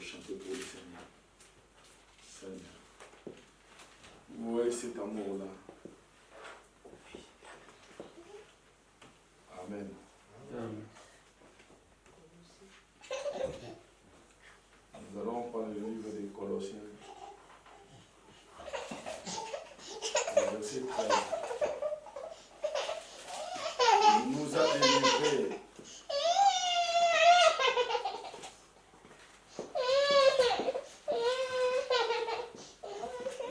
Chanter pour le Seigneur. Seigneur. Oui, cet amour-là. Amen. Amen. Nous allons prendre le livre des Colossiens. Le verset 13. Il nous a délivrés.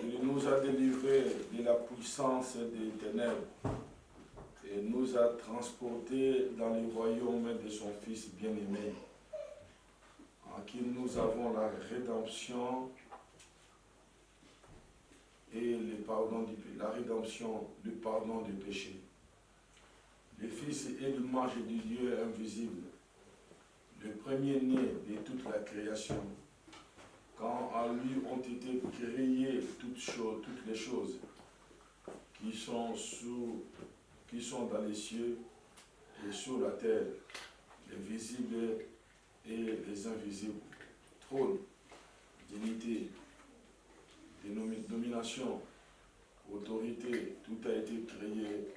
Il nous a délivrés de la puissance des ténèbres et nous a transportés dans le royaume de son Fils bien-aimé, en qui nous avons la rédemption et le pardon la rédemption du pardon du péché. Le Fils est l'image du Dieu invisible, le premier-né de toute la création, quand en lui ont été créées toutes les choses qui sont dans les cieux et sur la terre, les visibles et les invisibles. Trône, dignité, domination, autorité, tout a été créé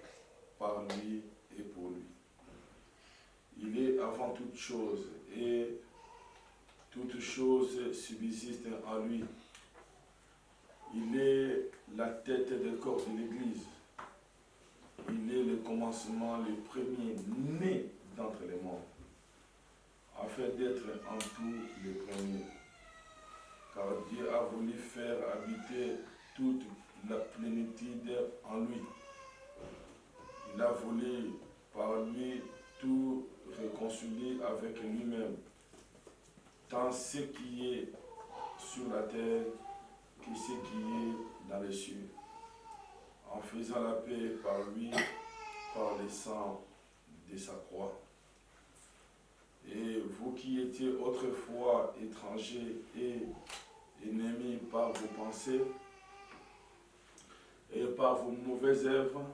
par lui et pour lui. Il est avant toute chose et toute chose subsiste en lui. Il est la tête du corps de l'Église. Il est le commencement, le premier né d'entre les morts, afin d'être en tout le premier. Car Dieu a voulu faire habiter toute la plénitude en lui. Il a voulu par lui tout réconcilier avec lui-même, tant ce qui est sur la terre que ce qui est dans les cieux, en faisant la paix par lui, par le sang de sa croix. Et vous qui étiez autrefois étrangers et ennemis par vos pensées et par vos mauvaises œuvres,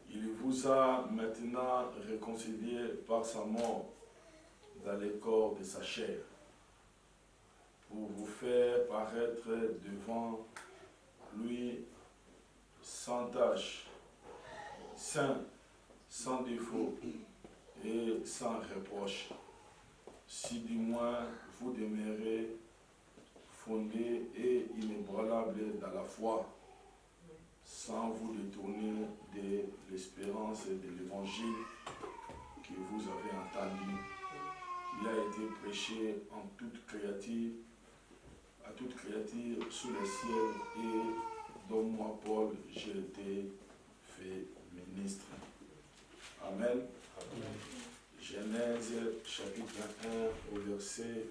il vous a maintenant réconciliés par sa mort dans le corps de sa chair, pour vous faire paraître devant lui sans tache, saint, sans défaut et sans reproche, si du moins vous demeurez fondés et inébranlables dans la foi, sans vous détourner de l'espérance de l'évangile que vous avez entendu, qui a été prêché en toute créature, à toute créature sous le ciel, et dont moi, Paul, j'ai été fait ministre. Amen. Amen. Genèse chapitre 1 au verset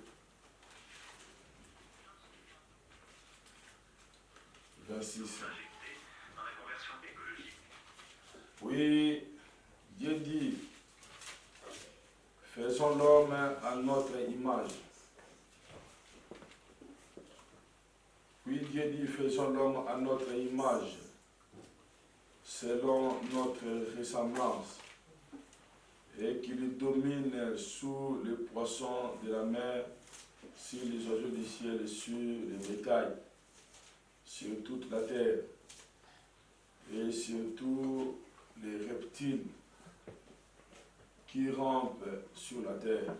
26. Oui, Dieu dit, faisons l'homme à notre image. Oui, Dieu dit, faisons l'homme à notre image, selon notre ressemblance, et qu'il domine sous les poissons de la mer, sur les oiseaux du ciel, sur les bétails, sur toute la terre, et sur tous les reptiles qui rampent sur la terre.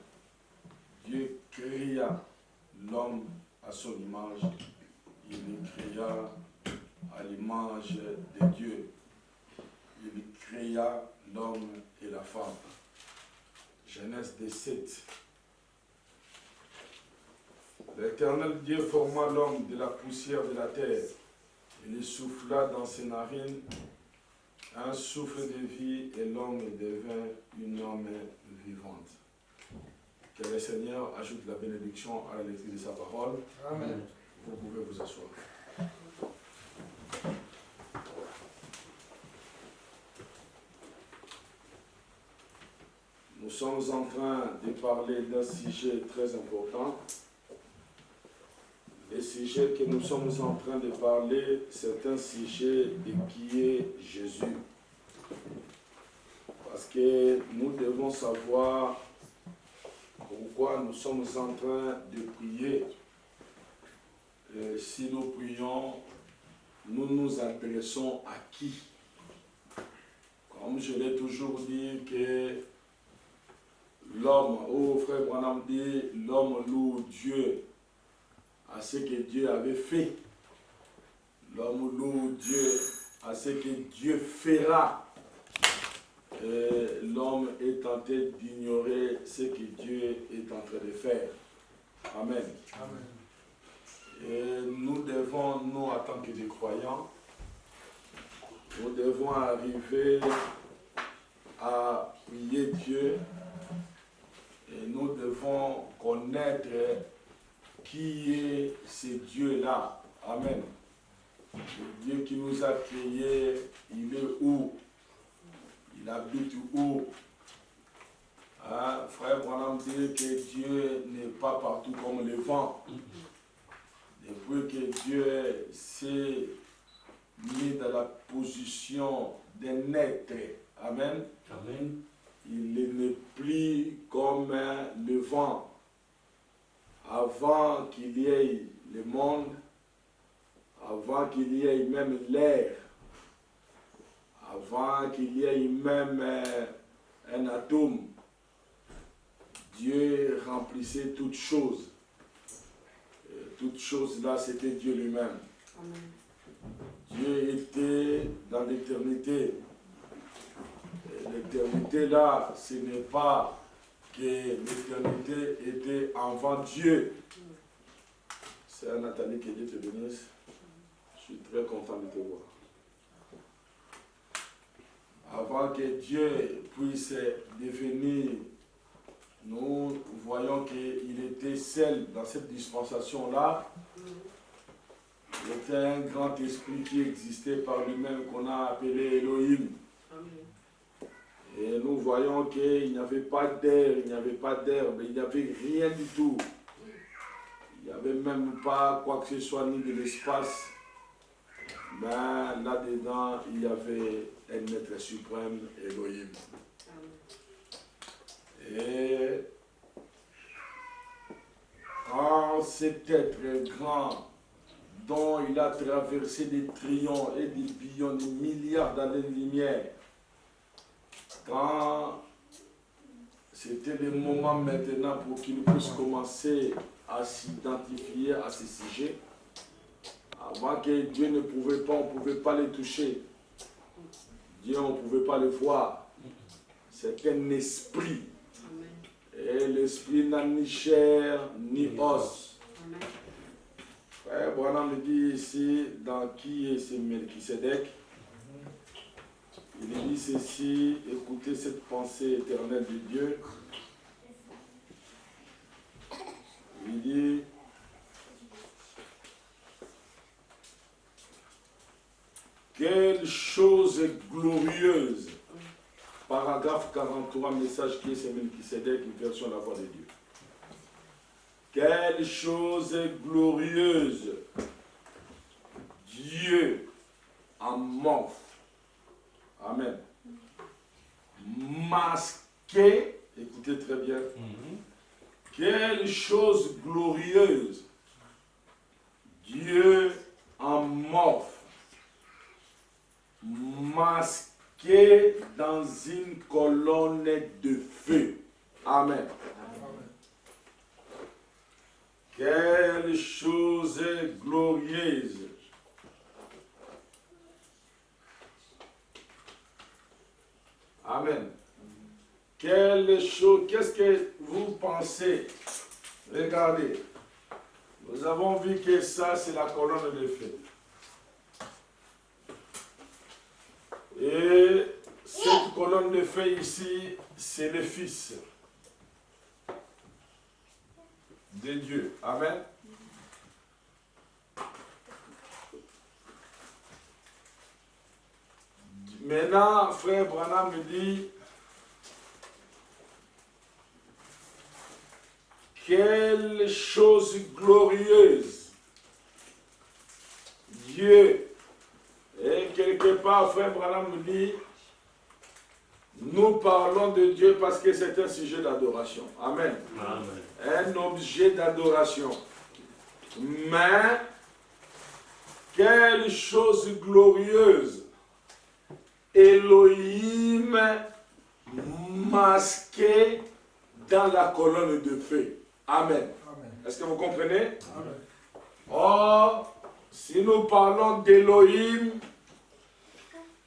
Dieu créa l'homme à son image. Il créa à l'image de Dieu. Il créa l'homme et la femme. Genèse 17. L'Éternel Dieu forma l'homme de la poussière de la terre. Il souffla dans ses narines un souffle de vie et l'homme devint une âme vivante. Que le Seigneur ajoute la bénédiction à la lecture de sa parole. Amen. Vous pouvez vous asseoir. Nous sommes en train de parler d'un sujet très important. Le sujet que nous sommes en train de parler, c'est un sujet de qui est Jésus. Parce que nous devons savoir pourquoi nous sommes en train de prier. Si nous prions, nous nous adressons à qui? Comme je l'ai toujours dit que l'homme, frère Branham dit, l'homme loue Dieu à ce que Dieu avait fait. L'homme loue Dieu à ce que Dieu fera. L'homme est tenté d'ignorer ce que Dieu est en train de faire. Amen. Amen. Et nous devons, nous en tant que des croyants, nous devons arriver à prier Dieu et nous devons connaître qui est ce Dieu-là. Amen. Le Dieu qui nous a créés, il est où? Il habite où? Hein? Frère Branham dit que Dieu n'est pas partout comme le vent. Depuis que Dieu s'est mis dans la position d'un être, amen, amen, il n'est plus comme le vent. Avant qu'il y ait le monde, avant qu'il y ait même l'air, avant qu'il y ait même un atome, Dieu remplissait toutes choses. Toutes choses là, c'était Dieu lui-même. Dieu était dans l'éternité. L'éternité là, ce n'est pas que l'éternité était avant Dieu. C'est Nathalie, que Dieu te bénisse. Je suis très content de te voir. Avant que Dieu puisse devenir, nous voyons qu'il était seul dans cette dispensation-là. Il était un grand esprit qui existait par lui-même, qu'on a appelé Elohim. Et nous voyons qu'il n'y avait pas d'air, il n'y avait pas d'herbe, il n'y avait rien du tout. Il n'y avait même pas quoi que ce soit, ni de l'espace. Mais là-dedans, il y avait un être suprême, Elohim. Et quand cet être grand, dont il a traversé des trillions et des billions, des milliards d'années-lumière, quand c'était le moment maintenant pour qu'il puisse commencer à s'identifier à ce sujet, avant que Dieu ne pouvait pas, on ne pouvait pas le toucher. Dieu, on ne pouvait pas le voir. C'est un esprit. Et l'esprit n'a ni chair ni os. Frère Branham me dit ici, dans qui est ce Melchisedec, il dit ceci, écoutez cette pensée éternelle de Dieu. Il dit, quelle chose glorieuse. Paragraphe 43, message qui est ce Melchisedec, une version de la voix de Dieu. Quelle chose glorieuse. Dieu amorphe. Amen. Masqué, écoutez très bien. Quelle chose glorieuse. Dieu amorphe. Masqué dans une colonne de feu. Amen. Quelle chose glorieuse. Amen. Quelle chose, qu'est-ce que vous pensez? Regardez. Nous avons vu que ça, c'est la colonne de feu. Et cette colonne de feu ici, c'est le Fils de Dieu. Amen. Maintenant, frère Branham me dit, quelle chose glorieuse. Dieu. Et quelque part, frère Branham me dit, Nous parlons de Dieu parce que c'est un sujet d'adoration. Amen. Amen. Un objet d'adoration. Mais, quelle chose glorieuse. Elohim masqué dans la colonne de feu. Amen. Est-ce que vous comprenez? Amen. Or, si nous parlons d'Elohim,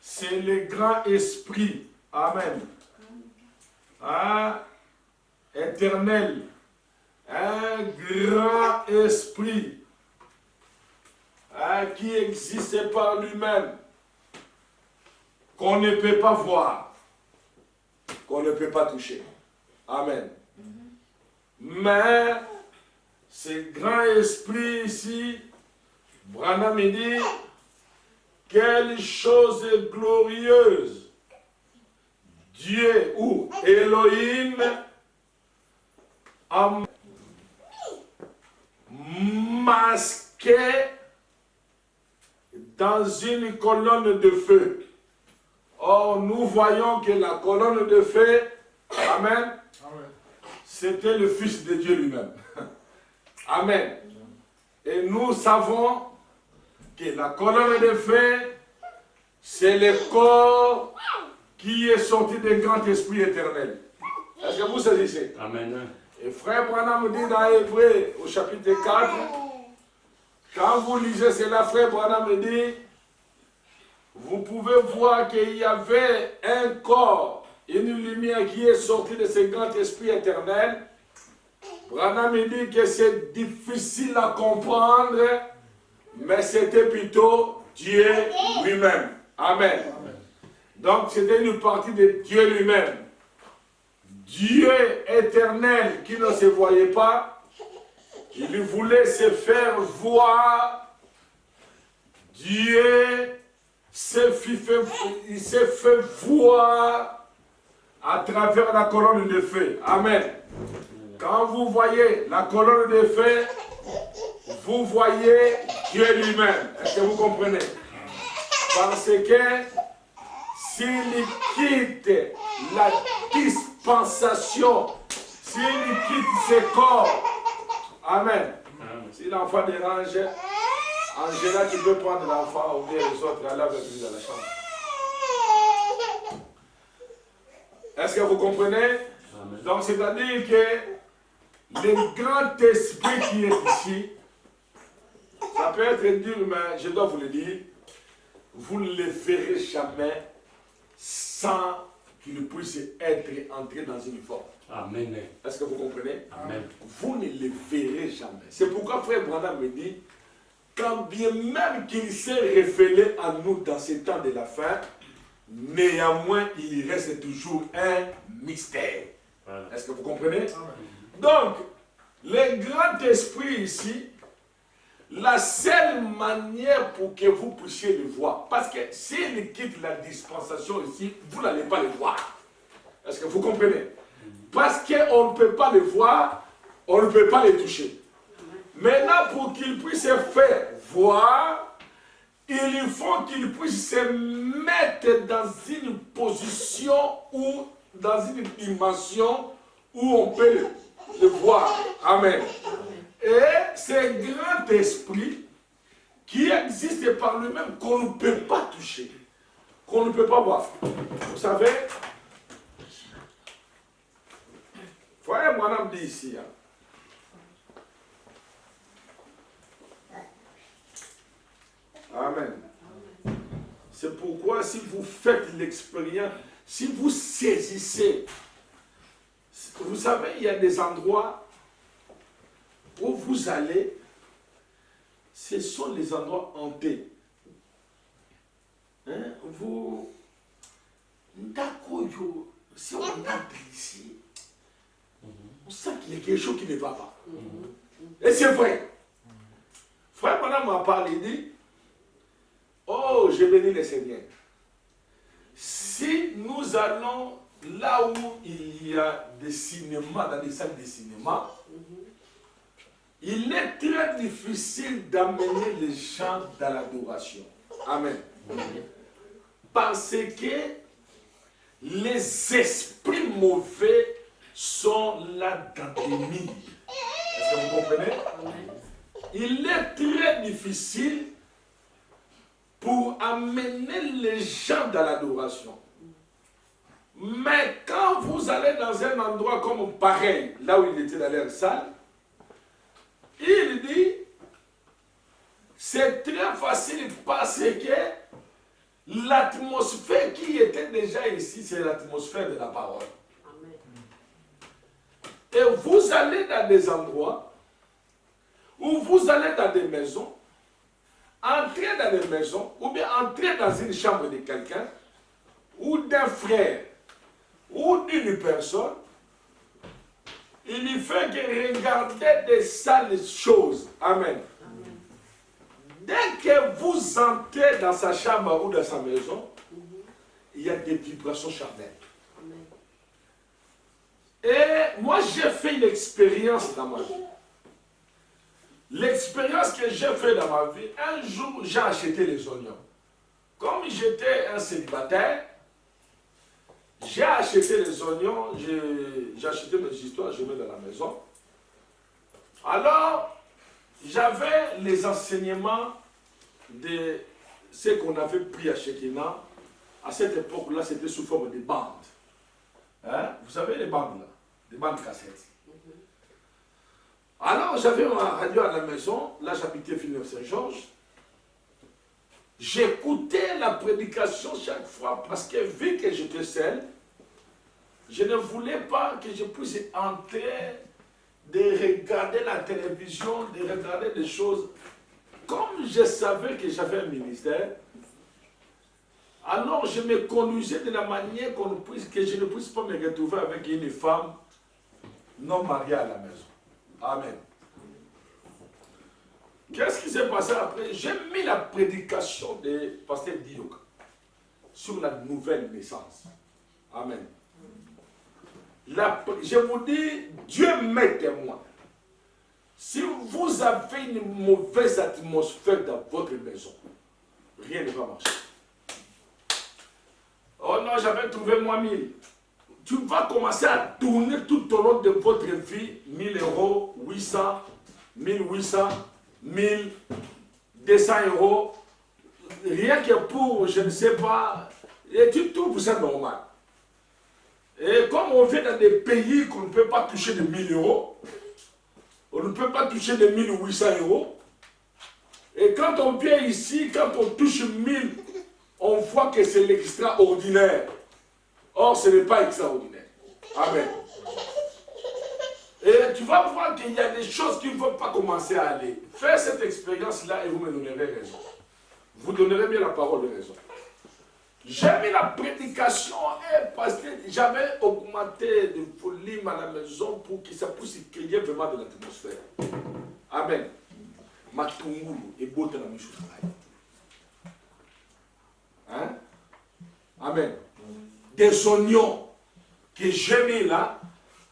c'est le grand esprit. Amen. Éternel. Un grand esprit qui existe par lui-même, qu'on ne peut pas voir, qu'on ne peut pas toucher. Amen. Mais, ce grand esprit ici, Branham me dit, quelle chose glorieuse. Dieu ou Elohim a masqué dans une colonne de feu. Or, nous voyons que la colonne de feu, amen, c'était le Fils de Dieu lui-même. Amen. Et nous savons que la colonne de feu, c'est le corps qui est sorti des grands esprits éternels. Est-ce que vous saisissez? Amen. Et frère Branham dit dans Hébreux, au chapitre 4, quand vous lisez cela, frère Branham dit, vous pouvez voir qu'il y avait un corps, une lumière qui est sortie de ces grands esprits éternels. Branham dit que c'est difficile à comprendre, mais c'était plutôt Dieu lui-même. Amen. Donc c'était une partie de Dieu lui-même. Dieu éternel qui ne se voyait pas, il voulait se faire voir. Dieu s'est fait voir à travers la colonne de feu. Amen. Quand vous voyez la colonne de feu, vous voyez Dieu lui-même. Est-ce que vous comprenez? Parce que s'il quitte la dispensation, s'il quitte ses corps, amen. Si l'enfant dérange, en général, tu peux prendre l'enfant ou bien les autres, aller avec lui dans la chambre. Est-ce que vous comprenez? Amen. Donc, c'est-à-dire que le grand esprit qui est ici, ça peut être dur, mais je dois vous le dire, vous ne le verrez jamais sans qu'il puisse être entré dans une forme. Amen. Est-ce que vous comprenez? Amen. Vous ne le verrez jamais. C'est pourquoi frère Branham me dit, quand bien même qu'il s'est révélé à nous dans ces temps de la fin, néanmoins il reste toujours un mystère. Voilà. Est-ce que vous comprenez? Amen. Donc, le grand esprit ici, la seule manière pour que vous puissiez le voir, parce que s'il quitte la dispensation ici, vous n'allez pas le voir. Est-ce que vous comprenez? Parce qu'on ne peut pas le voir, on ne peut pas le toucher. Maintenant, pour qu'il puisse se faire voir, il faut qu'il puisse se mettre dans une position ou dans une dimension où on peut le voir. Amen. Et c'est grand esprit qui existe par lui-même qu'on ne peut pas toucher, qu'on ne peut pas voir. Vous savez, frère Branham dit ici, hein, amen. C'est pourquoi si vous faites l'expérience, si vous saisissez, vous savez, il y a des endroits où vous allez, ce sont les endroits hantés. Hein? Vous, si on entre ici, on sent qu'il y a quelque chose qui ne va pas. Et c'est vrai. Frère Branham m'a parlé, il dit, oh, je bénis le Seigneur. Si nous allons là où il y a des cinémas, dans des salles de cinéma, il est très difficile d'amener les gens dans l'adoration. Amen. Parce que les esprits mauvais sont là dans des milliers. Est-ce que vous comprenez? Il est très difficile pour amener les gens dans l'adoration. Mais quand vous allez dans un endroit comme pareil, là où il était dans l'air sale, il dit, c'est très facile parce que l'atmosphère qui était déjà ici, c'est l'atmosphère de la parole. Amen. Et vous allez dans des endroits, où vous allez dans des maisons, entrez dans des maisons, ou bien entrez dans une chambre de quelqu'un, ou d'un frère, ou d'une personne, il y fait que regarder des sales choses. Amen. Amen. Dès que vous entrez dans sa chambre ou dans sa maison, il y a des vibrations charnelles. Amen. Et moi, j'ai fait une expérience dans ma vie. L'expérience que j'ai faite dans ma vie, un jour, j'ai acheté les oignons. Comme j'étais un célibataire, j'ai acheté les oignons, j'ai acheté mes histoires, je mets dans la maison. Alors, j'avais les enseignements de ce qu'on avait pris à Shekinah. À cette époque-là, c'était sous forme de bandes. Hein? Vous savez les bandes là, des bandes cassettes. Alors, j'avais ma radio à la maison, là j'habitais Villeneuve-Saint-Georges. J'écoutais la prédication chaque fois parce que vu que j'étais seul, je ne voulais pas que je puisse entrer, de regarder la télévision, de regarder des choses. Comme je savais que j'avais un ministère, alors je me conduisais de la manière que je ne puisse pas me retrouver avec une femme non mariée à la maison. Amen. Qu'est-ce qui s'est passé après? J'ai mis la prédication de pasteur Dioka sur la nouvelle naissance. Amen. Je vous dis, Dieu m'est témoin. Si vous avez une mauvaise atmosphère dans votre maison, rien ne va marcher. Oh non, j'avais trouvé moi 1000. Tu vas commencer à tourner tout au long de votre vie 1000 euros, 800, 1800, 1000, 200 euros. Rien que pour, je ne sais pas, et tu trouves ça normal. Et comme on vit dans des pays qu'on ne peut pas toucher de 1000 euros, on ne peut pas toucher de 1800 euros, et quand on vient ici, quand on touche 1000, on voit que c'est l'extraordinaire. Or, ce n'est pas extraordinaire. Amen. Et tu vas voir qu'il y a des choses qui ne vont pas commencer à aller. Faites cette expérience-là et vous me donnerez raison. Vous donnerez bien la parole de raison. J'ai mis la prédication parce que j'avais augmenté de volume à la maison pour que ça puisse créer vraiment de l'atmosphère. Amen. Matungulu et beauté la michou. Hein? Amen. Des oignons que j'ai mis là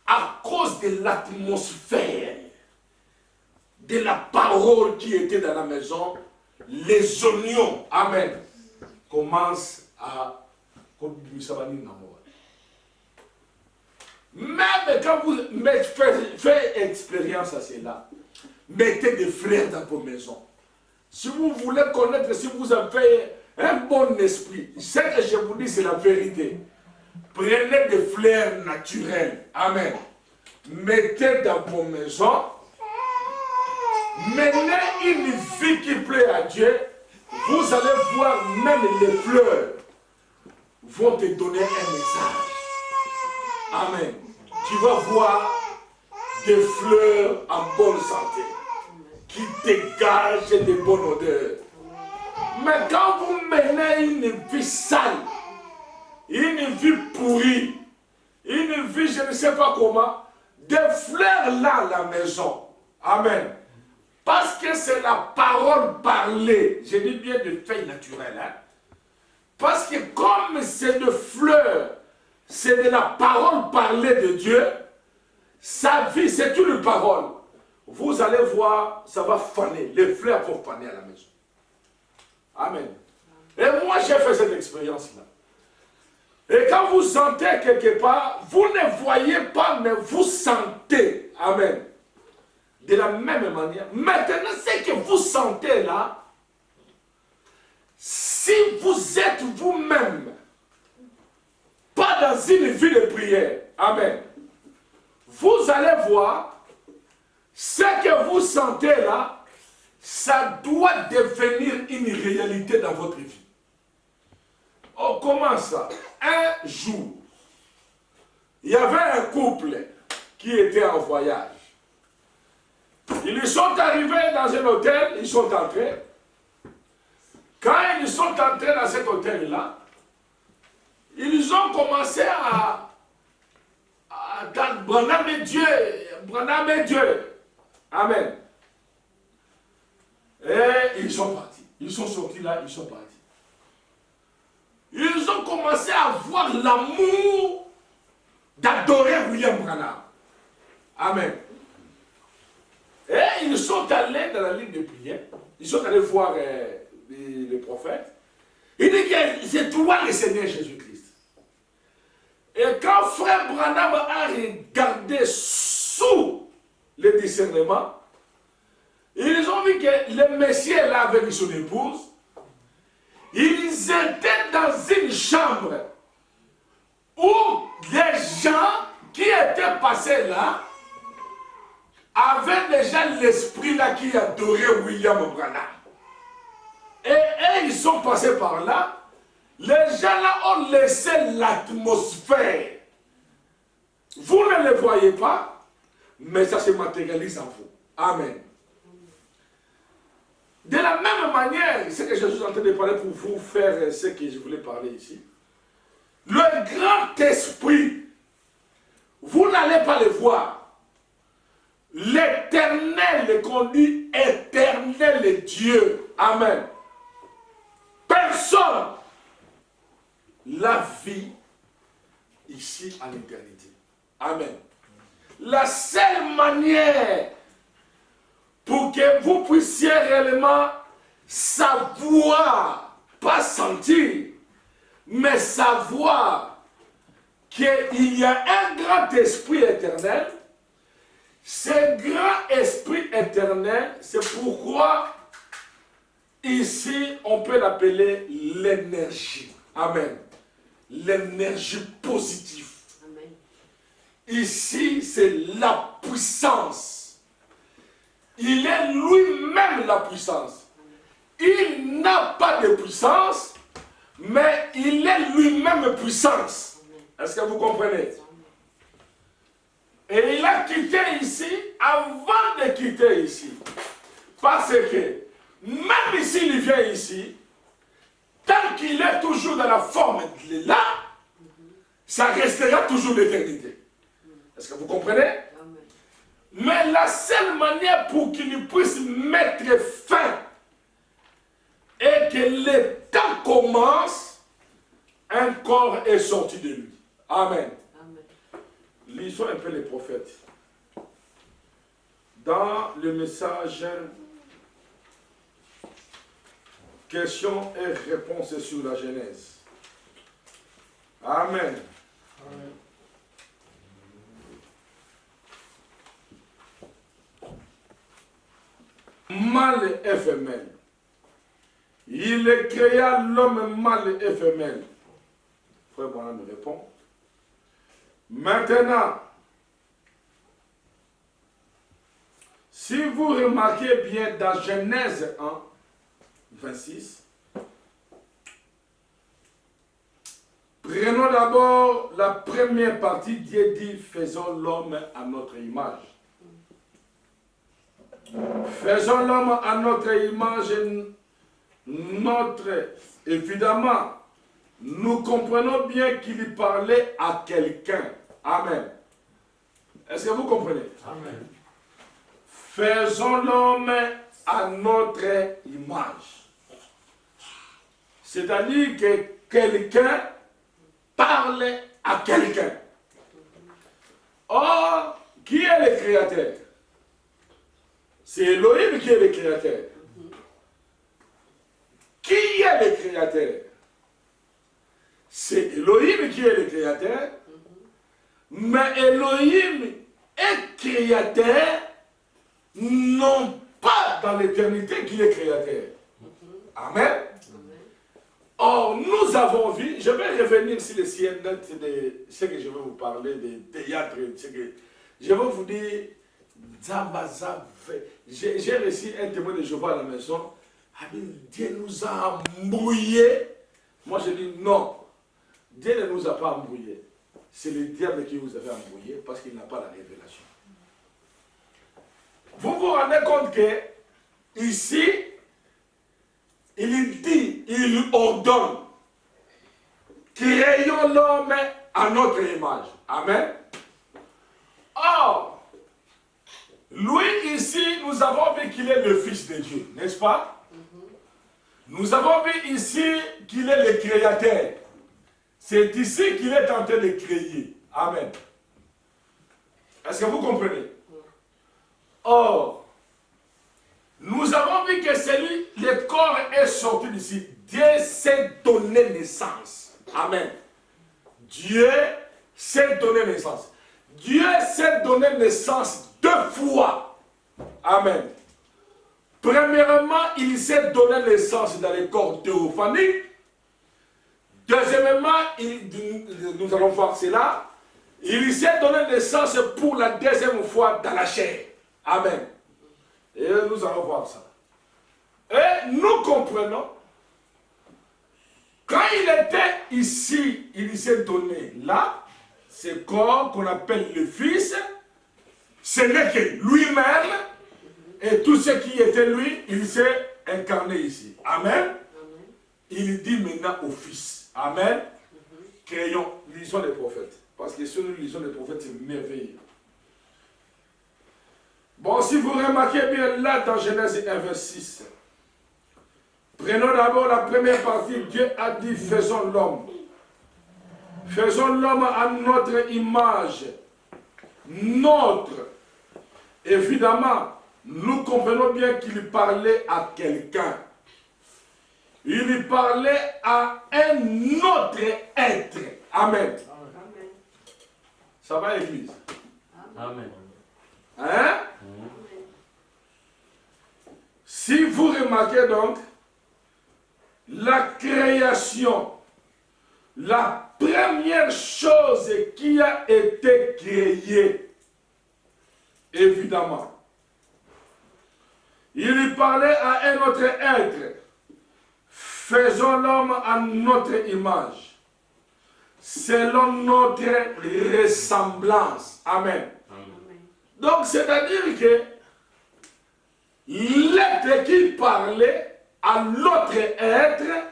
à cause de l'atmosphère, de la parole qui était dans la maison, les oignons, amen, commencent à... Même quand vous faites expérience à cela, mettez des fleurs dans vos maisons. Si vous voulez connaître, si vous avez un bon esprit, ce que je vous dis, c'est la vérité. Prenez des fleurs naturelles. Amen. Mettez dans vos maisons. Menez une vie qui plaît à Dieu. Vous allez voir même les fleurs vont te donner un message. Amen. Tu vas voir des fleurs en bonne santé qui dégagent de bonnes odeurs. Mais quand vous menez une vie sale, une vie pourrie, une vie je ne sais pas comment, des fleurs là à la maison. Amen. Parce que c'est la parole parlée. Je dis bien de feuilles naturelles. Hein? Parce que comme c'est de fleurs, c'est de la parole parlée de Dieu, sa vie c'est une parole. Vous allez voir, ça va faner. Les fleurs vont faner à la maison. Amen. Et moi j'ai fait cette expérience-là. Et quand vous sentez quelque part, vous ne voyez pas, mais vous sentez. Amen. De la même manière. Maintenant, ce que vous sentez là, si vous êtes vous-même, pas dans une vie de prière, amen, vous allez voir, ce que vous sentez là, ça doit devenir une réalité dans votre vie. Oh, comment ça? Un jour, il y avait un couple qui était en voyage. Ils sont arrivés dans un hôtel, ils sont entrés. Quand ils sont entrés dans cet hôtel-là, ils ont commencé à Branham est Dieu, Branham est Dieu. Amen. Et ils sont partis. Ils sont sortis là, ils sont partis. Ils ont commencé à avoir l'amour d'adorer William Branham. Amen. Et ils sont allés dans la ligne de prière. Ils sont allés voir le prophète. Il dit que c'est toi le Seigneur Jésus-Christ. Et quand frère Branham a regardé sous le discernement, ils ont vu que le Messie est là avec son épouse. Ils étaient dans une chambre où les gens qui étaient passés là avaient déjà l'esprit là qui adorait William Branham. Et ils sont passés par là. Les gens là ont laissé l'atmosphère. Vous ne le voyez pas, mais ça se matérialise en vous. Amen. De la même manière, c'est que je suis en train de parler pour vous faire ce que je voulais parler ici. Le grand esprit, vous n'allez pas le voir. L'éternel, le conduit éternel est Dieu. Amen. Personne la vie ici à l'éternité. Amen. La seule manière pour que vous puissiez réellement savoir, pas sentir, mais savoir qu'il y a un grand esprit éternel. Ce grand esprit éternel, c'est pourquoi ici on peut l'appeler l'énergie. Amen. L'énergie positive. Amen. Ici, c'est la puissance. Il est lui-même la puissance. Il n'a pas de puissance, mais il est lui-même puissance. Est-ce que vous comprenez? Et il a quitté ici avant de quitter ici. Parce que, même s'il vient ici, tant qu'il est toujours dans la forme de là, ça restera toujours l'éternité. Est-ce que vous comprenez? Mais la seule manière pour qu'il puisse mettre fin et que le temps commence, un corps est sorti de lui. Amen. Lisons un peu les prophètes. Dans le message questions et réponses sur la Genèse. Amen. Amen. Mâle et femelle. Il créa l'homme mâle et femelle. Frère Branham me répond. Maintenant, si vous remarquez bien dans Genèse 1, 26, prenons d'abord la première partie. Dieu dit, faisons l'homme à notre image. Faisons l'homme à notre image, évidemment, nous comprenons bien qu'il parlait à quelqu'un. Amen. Est-ce que vous comprenez? Amen. Faisons l'homme à notre image. C'est-à-dire que quelqu'un parle à quelqu'un. Or, qui est le créateur? C'est Elohim qui est le créateur. Qui est le créateur? c'est Elohim qui est le créateur, mais Elohim est créateur, non pas dans l'éternité qu'il est créateur. Amen. Or, nous avons vu, je vais revenir sur les scènes de ce que je vais vous parler, des théâtres, je vais vous dire, j'ai reçu un témoin de Jéhovah à la maison, Dieu nous a embrouillés. Moi je dis non, Dieu ne nous a pas embrouillés, c'est le diable qui vous avait embrouillé parce qu'il n'a pas la révélation. Vous vous rendez compte que ici, il dit, il ordonne, créons l'homme à notre image. Amen. Or, lui ici, nous avons vu qu'il est le Fils de Dieu, n'est-ce pas? Nous avons vu ici qu'il est le créateur. C'est ici qu'il est en train de créer. Amen. Est-ce que vous comprenez? Or, nous avons vu que celui, le corps est sorti d'ici. Dieu s'est donné naissance. Amen. Dieu s'est donné naissance. Dieu s'est donné naissance 2 fois. Amen. Premièrement, il s'est donné naissance dans les corps théophaniques. Deuxièmement, nous allons voir cela. Il s'est donné naissance pour la 2e fois dans la chair. Amen. Et nous allons voir ça. Et nous comprenons, quand il était ici, il s'est donné là, ce corps qu'on appelle le Fils, ce n'est que lui-même, et tout ce qui était lui, il s'est incarné ici. Amen. Il dit maintenant au Fils. Amen. Créons, lisons les prophètes. Parce que si nous lisons les prophètes, c'est merveilleux. Bon, si vous remarquez bien là dans Genèse 1, verset 6, prenons d'abord la première partie. Dieu a dit, faisons l'homme. Faisons l'homme à notre image. Notre. Évidemment, nous comprenons bien qu'il parlait à quelqu'un. Il parlait à un autre être. Amen. Amen. Ça va, Église? Amen. Hein? Si vous remarquez donc, la création, la première chose qui a été créée, évidemment, il parlait à un autre être. Faisons l'homme à notre image, selon notre ressemblance. Amen. Donc, c'est-à-dire que l'être qui parlait à l'autre être,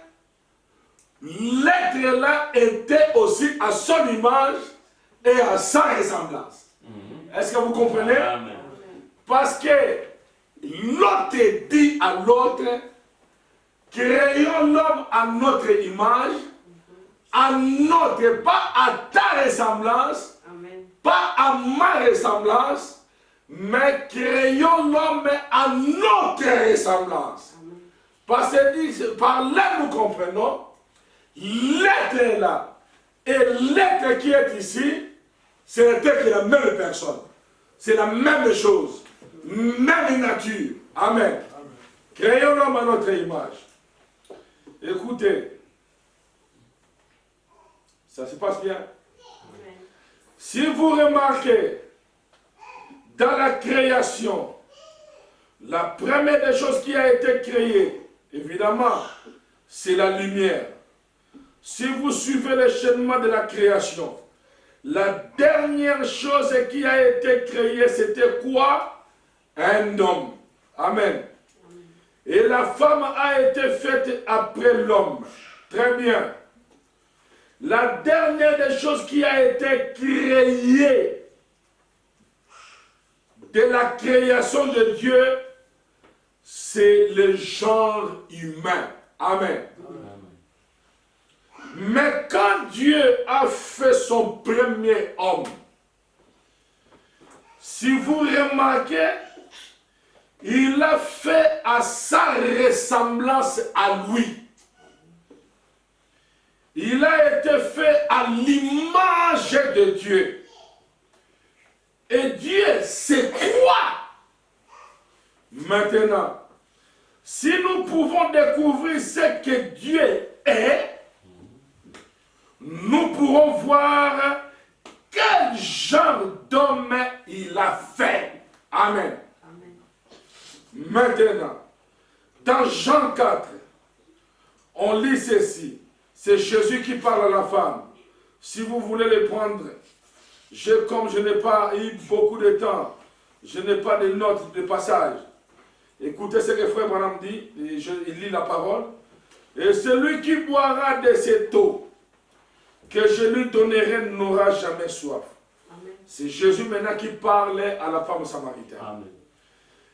l'être-là était aussi à son image et à sa ressemblance. Est-ce que vous comprenez? Amen. Parce que l'autre dit à l'autre, créons l'homme à notre image, à notre, pas à ta ressemblance, Amen. Pas à ma ressemblance, mais créons l'homme à notre ressemblance. Amen. Parce que par là nous comprenons, l'être là et l'être qui est ici, c'était la même personne. C'est la même chose, même nature. Amen. Amen. Créons l'homme à notre image. Écoutez, ça se passe bien. Amen. Si vous remarquez, dans la création, la première des choses qui a été créée, évidemment, c'est la lumière. Si vous suivez le cheminement de la création, la dernière chose qui a été créée, c'était quoi? Un homme. Amen. Et la femme a été faite après l'homme. Très bien. La dernière des choses qui a été créée de la création de Dieu, c'est le genre humain. Amen. Mais quand Dieu a fait son premier homme, si vous remarquez, il l'a fait à sa ressemblance à lui. Il a été fait à l'image de Dieu. Et Dieu, c'est quoi? Maintenant, si nous pouvons découvrir ce que Dieu est, nous pourrons voir quel genre d'homme il a fait. Amen. Amen. Maintenant, dans Jean 4, on lit ceci. C'est Jésus qui parle à la femme. Si vous voulez le prendre, comme je n'ai pas eu beaucoup de temps, je n'ai pas de notes de passage. Écoutez ce que Frère Branham dit, il lit la parole. Et celui qui boira de cette eau que je lui donnerai n'aura jamais soif. C'est Jésus maintenant qui parlait à la femme samaritaine. Amen.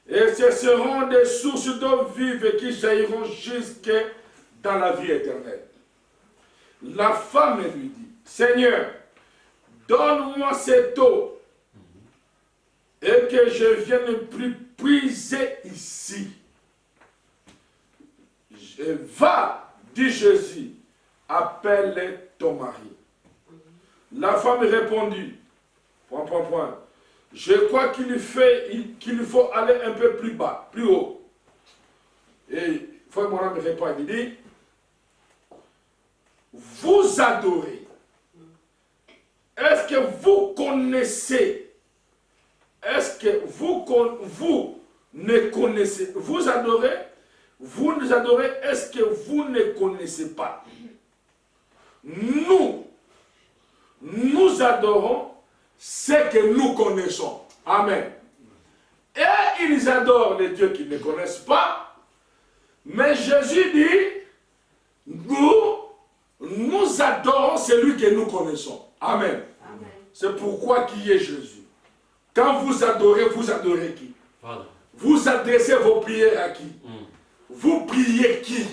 Et ce seront des sources d'eau vive qui jailliront jusque dans la vie éternelle. La femme lui dit, Seigneur, donne-moi cette eau et que je vienne plus puiser ici. Va, dit Jésus, appelle ton mari. La femme répondit, je crois qu'il lui faut aller un peu plus bas, plus haut. Et Frère Morin me répond, il dit, vous adorez. Est-ce que vous connaissez? Est-ce que vous ne connaissez? Vous adorez? Vous nous adorez? Est-ce que vous ne connaissez pas? Nous adorons ce que nous connaissons. Amen. Et ils adorent les dieux qu'ils ne connaissent pas. Mais Jésus dit, nous adorons celui que nous connaissons. Amen. Amen. C'est pourquoi qui est Jésus. Quand vous adorez qui? Voilà. Vous adressez vos prières à qui? Vous priez qui?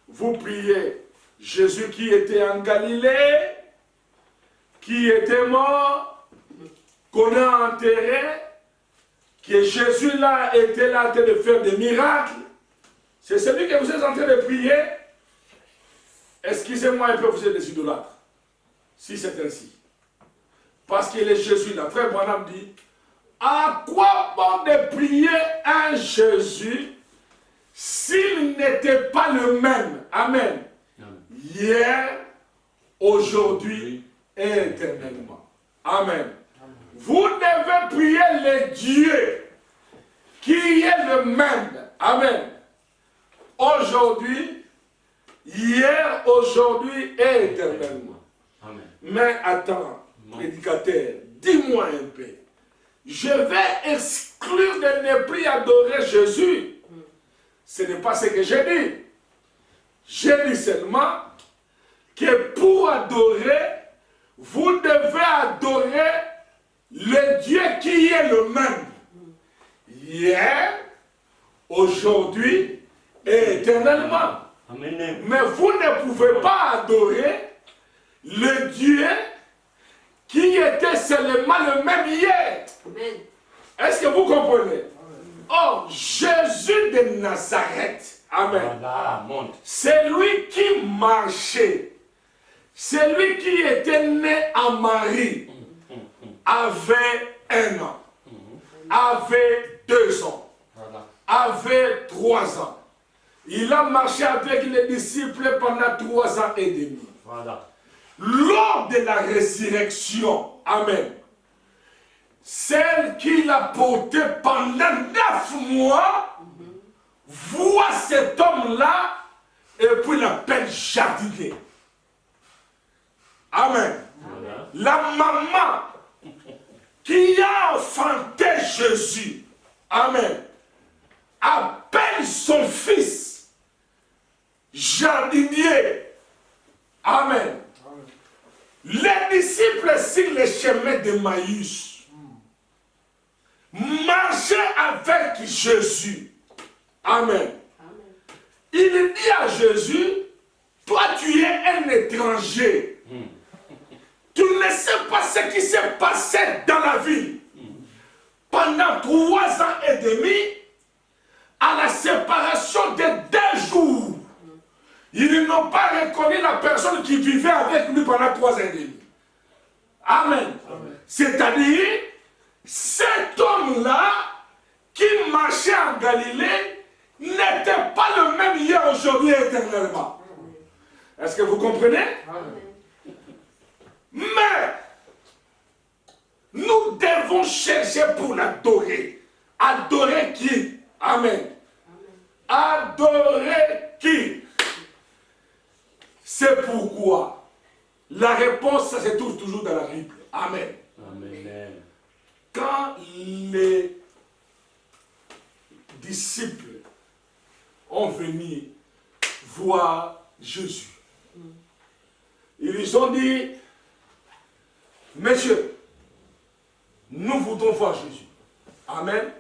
Vous priez Jésus qui était en Galilée, qui était mort, qu'on a enterré, que Jésus là était là en train de faire des miracles. C'est celui que vous êtes en train de prier. Excusez-moi un peu, vous êtes des idolâtres. Si c'est ainsi. Parce qu'il est Jésus là. Frère Branham dit, à quoi bon de prier un Jésus s'il n'était pas le même? Amen. Hier, aujourd'hui et éternellement. Amen. Vous devez prier le Dieu qui est le même. Amen. Aujourd'hui, hier, aujourd'hui et éternellement. Amen. Mais attends, prédicateur, dis-moi un peu. Je vais exclure de ne plus adorer Jésus. Ce n'est pas ce que j'ai dit. J'ai dit seulement que pour adorer, vous devez adorer le Dieu qui est le même. Hier, aujourd'hui et éternellement. Amen. Mais vous ne pouvez pas adorer le Dieu qui était seulement le même hier. Est-ce que vous comprenez? Oh, Jésus de Nazareth. Amen. C'est lui qui marchait. C'est lui qui était né à Marie. Avait 1 an. Avait 2 ans. Avait 3 ans. Il a marché avec les disciples pendant 3 ans et demi. Voilà. Lors de la résurrection, amen, celle qu'il a portée pendant 9 mois, voit cet homme-là et puis l'appelle jardinier. Amen. Voilà. La maman qui a enfanté Jésus, amen, appelle son fils jardinier. Amen. Les disciples sur le chemin de Maïs marchaient avec Jésus. Amen. Il dit à Jésus, toi tu es un étranger. Tu ne sais pas ce qui s'est passé dans la vie. Pendant 3 ans et demi, à la séparation de 2 jours, Ils n'ont pas reconnu la personne qui vivait avec lui pendant 3 ans et demi. Amen. C'est-à-dire, cet homme-là qui marchait en Galilée n'était pas le même hier, aujourd'hui et éternellement. Est-ce que vous comprenez? Mais nous devons chercher pour l'adorer. Adorer qui? Amen. Adorer qui? C'est pourquoi la réponse, ça se trouve toujours dans la Bible. Amen. Amen. Quand les disciples ont venu voir Jésus, ils ont dit, Monsieur, nous voudrons voir Jésus. Amen.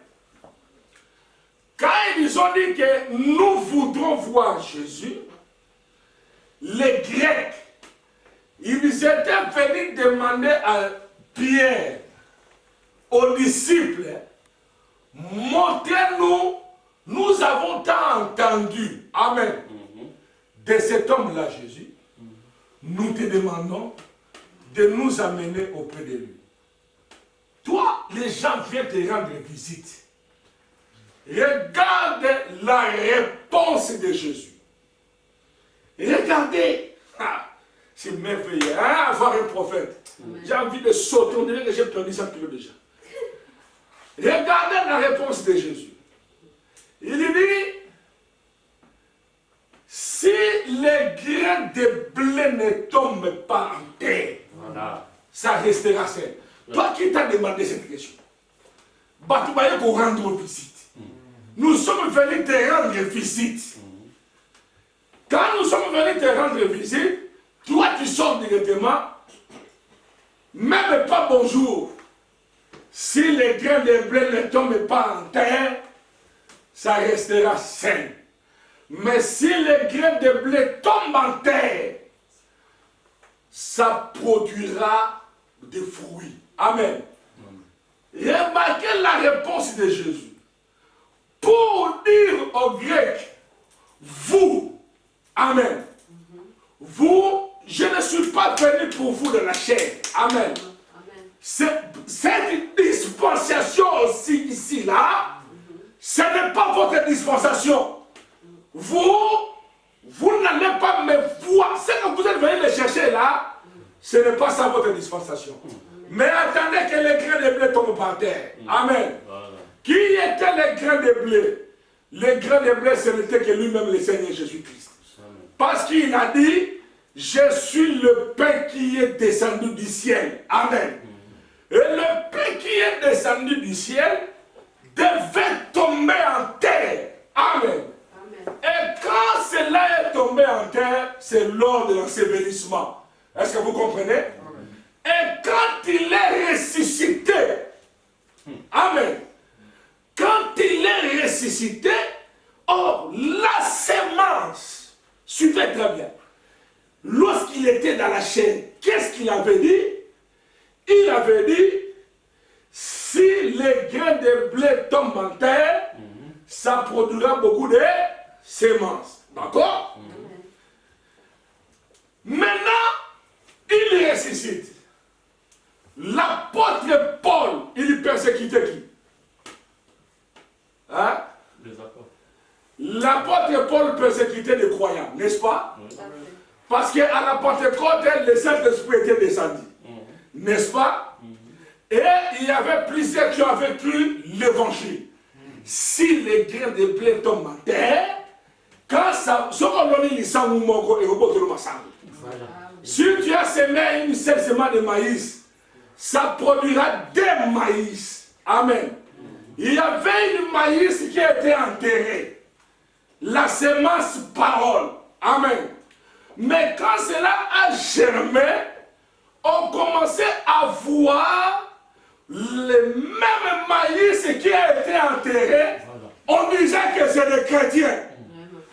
Quand ils ont dit que nous voudrons voir Jésus, les Grecs, ils étaient venus demander à Pierre, aux disciples, montrez-nous, nous avons tant entendu, amen, de cet homme-là, Jésus, nous te demandons de nous amener auprès de lui. Toi, les gens viennent te rendre visite. Regarde la réponse de Jésus. Regardez, c'est merveilleux, hein, avoir un prophète. J'ai envie de sauter, on dirait que j'ai perdu 100 kilos déjà. Regardez la réponse de Jésus. Il dit, si les grains de blé ne tombent pas en terre, ça restera sain. Toi qui t'as demandé cette question, tu vas rendre visite. Nous sommes venus te rendre visite. Quand nous sommes venus te rendre visite, toi tu sors directement, même pas bonjour. Si les grains de blé ne tombent pas en terre, ça restera sain. Mais si les grains de blé tombent en terre, ça produira des fruits. Amen. Remarquez la réponse de Jésus. Pour dire aux Grecs, vous, amen, vous, je ne suis pas venu pour vous de la chair. Amen. Cette dispensation aussi ici, là, ce n'est pas votre dispensation. Vous n'allez pas me voir. Ce que vous êtes venu le chercher là, ce n'est pas ça votre dispensation. Mais attendez que les grains de blé tombent par terre. Amen. Qui étaient les grains de blé? Les grains de blé, ce n'était que lui-même, le Seigneur Jésus-Christ. Parce qu'il a dit, je suis le pain qui est descendu du ciel. Amen. Et le pain qui est descendu du ciel devait tomber en terre. Amen. Et quand cela est tombé en terre, c'est lors de l'ensevelissement. Est-ce que vous comprenez? Et quand il est ressuscité, amen. Quand il est ressuscité, or la sémence, suivez très bien, lorsqu'il était dans la chair, qu'est-ce qu'il avait dit? Il avait dit, si les grains de blé tombent en terre, ça produira beaucoup de sémences. D'accord? Maintenant, il ressuscite. L'apôtre Paul, il persécutait qui? Hein? L'apôtre Paul persécutait les croyants, n'est-ce pas? Parce qu'à la Pentecôte, le Saint-Esprit était descendu. N'est-ce pas? Et il y avait plusieurs qui avaient cru l'évangile. Si les grains de blé tombent en terre, quand ça, si tu as semé une seule semence de maïs, ça produira des maïs. Amen. Il y avait une maïs qui était enterrée. La semence parole. Amen. Mais quand cela a germé, on commençait à voir le même maïs qui a été enterré. On disait que c'est des chrétiens.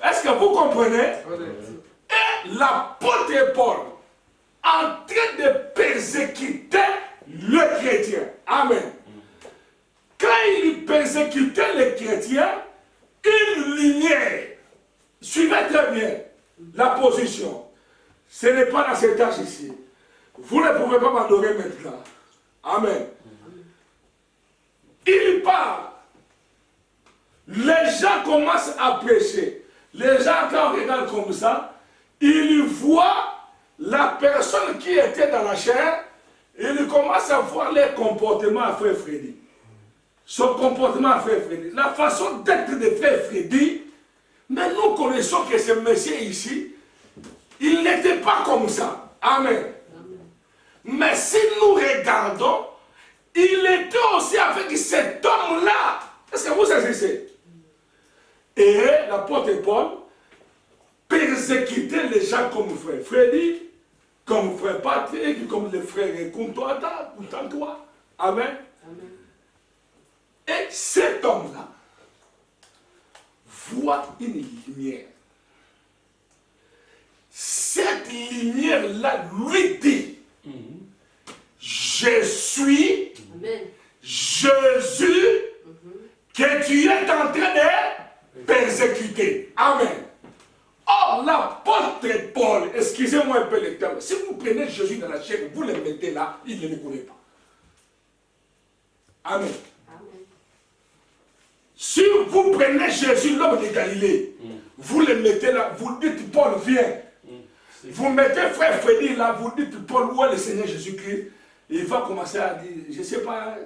Est-ce que vous comprenez? Et l'apôtre Paul, en train de persécuter le chrétien. Amen. Quand il persécutait les chrétiens, une lumière, suivez très bien, la position. Ce n'est pas dans cet âge ici. Vous ne pouvez pas m'adorer maintenant. Amen. Il parle. Les gens commencent à prêcher. Les gens, quand on regarde comme ça, ils voient la personne qui était dans la chair, ils commencent à voir les comportements à Frère Freddy. Son comportement à Frère Freddy. La façon d'être de Frère Freddy, mais nous connaissons que ce monsieur ici, il n'était pas comme ça. Amen. Mais si nous regardons, il était aussi avec cet homme-là. Est-ce que vous saisissez? Et l'apôtre Paul persécutait les gens comme frère Freddy, comme frère Patrick, comme les frères Kuntoata, Kuntantoa. Amen. Amen. Et cet homme-là voit une lumière. Cette lumière-là lui dit, je suis Jésus que tu es en train de persécuter. Amen. Or, l'apôtre Paul, excusez-moi un peu le terme, si vous prenez Jésus dans la chair, vous le mettez là, il ne le connaît pas. Amen. Si vous prenez Jésus, l'homme de Galilée, vous le mettez là, vous dites Paul, viens. Vous mettez frère Freddy là, vous dites Paul, où est le Seigneur Jésus-Christ? Il va commencer à dire, je ne sais pas,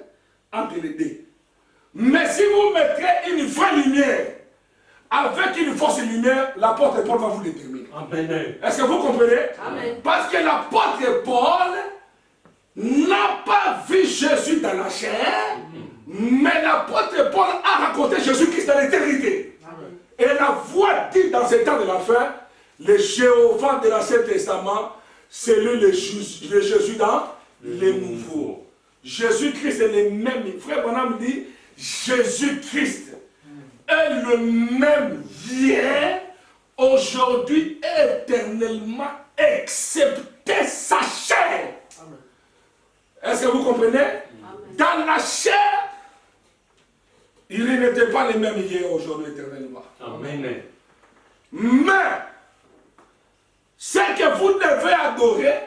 entre les deux. Mais si vous mettrez une vraie lumière, avec une fausse lumière, l'apôtre Paul va vous déterminer. Est-ce que vous comprenez? Amen. Parce que l'apôtre Paul n'a pas vu Jésus dans la chair, mais l'apôtre Paul a raconté Jésus-Christ dans l'éternité. Et la voix dit dans ces temps de la fin, le Jéhovah de l'Ancien Testament, c'est lui le Jésus dans les nouveaux. Jésus-Christ est le même. Frère Bonhomme dit, Jésus-Christ est le même hier, aujourd'hui, éternellement, excepté sa chair. Est-ce que vous comprenez? Amen. Dans la chair, il n'était pas le même hier, aujourd'hui, éternellement. Amen. Mais, ce que vous devez adorer,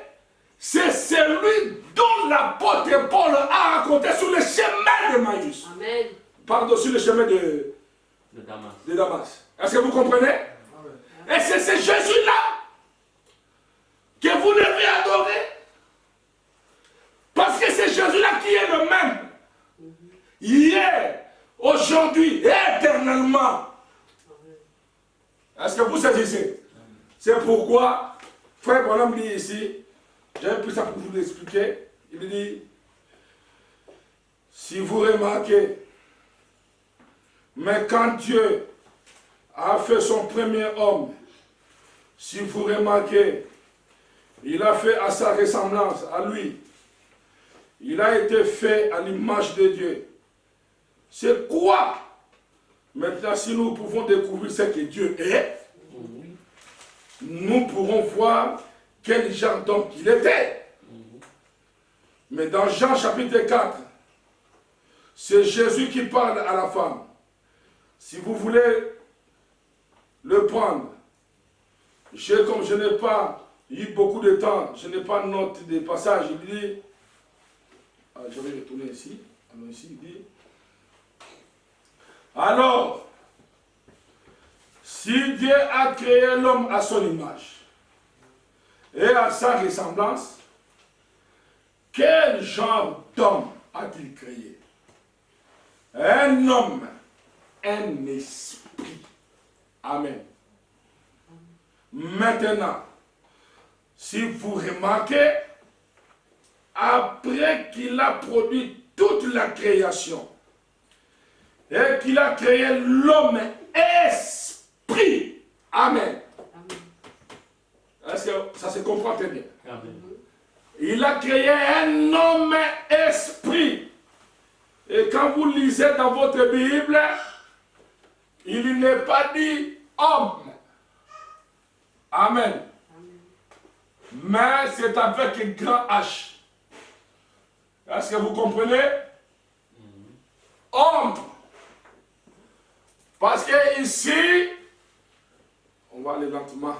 c'est celui dont l'apôtre Paul a raconté sur le chemin de Maïs. Amen. Pardon, sur le chemin de Damas. Est-ce que vous comprenez? Amen. Et c'est ce Jésus-là que vous devez adorer. Parce que c'est Jésus-là qui est le même. Hier, aujourd'hui, éternellement. Est-ce que vous saisissez? C'est pourquoi, frère Bonhomme dit ici, j'ai pris ça pour vous l'expliquer, il dit, si vous remarquez, mais quand Dieu a fait son premier homme, si vous remarquez, il a fait à sa ressemblance, à lui, il a été fait à l'image de Dieu. C'est quoi? Maintenant, si nous pouvons découvrir ce que Dieu est, nous pourrons voir quel genre d'homme qu'il était. Mais dans Jean chapitre 4, c'est Jésus qui parle à la femme. Si vous voulez le prendre, comme je n'ai pas eu beaucoup de temps, je n'ai pas note des passages, il dit, je vais retourner ici, alors ici il dit, alors, si Dieu a créé l'homme à son image et à sa ressemblance, quel genre d'homme a-t-il créé? Un homme, un esprit. Amen. Maintenant, si vous remarquez, après qu'il a produit toute la création et qu'il a créé l'homme esprit. Amen. Est-ce que ça se comprend très bien? Amen. Il a créé un homme esprit. Et quand vous lisez dans votre Bible, il n'est pas dit homme. Amen. Mais c'est avec un grand H. Est-ce que vous comprenez? Homme. Parce que ici, on va aller lentement.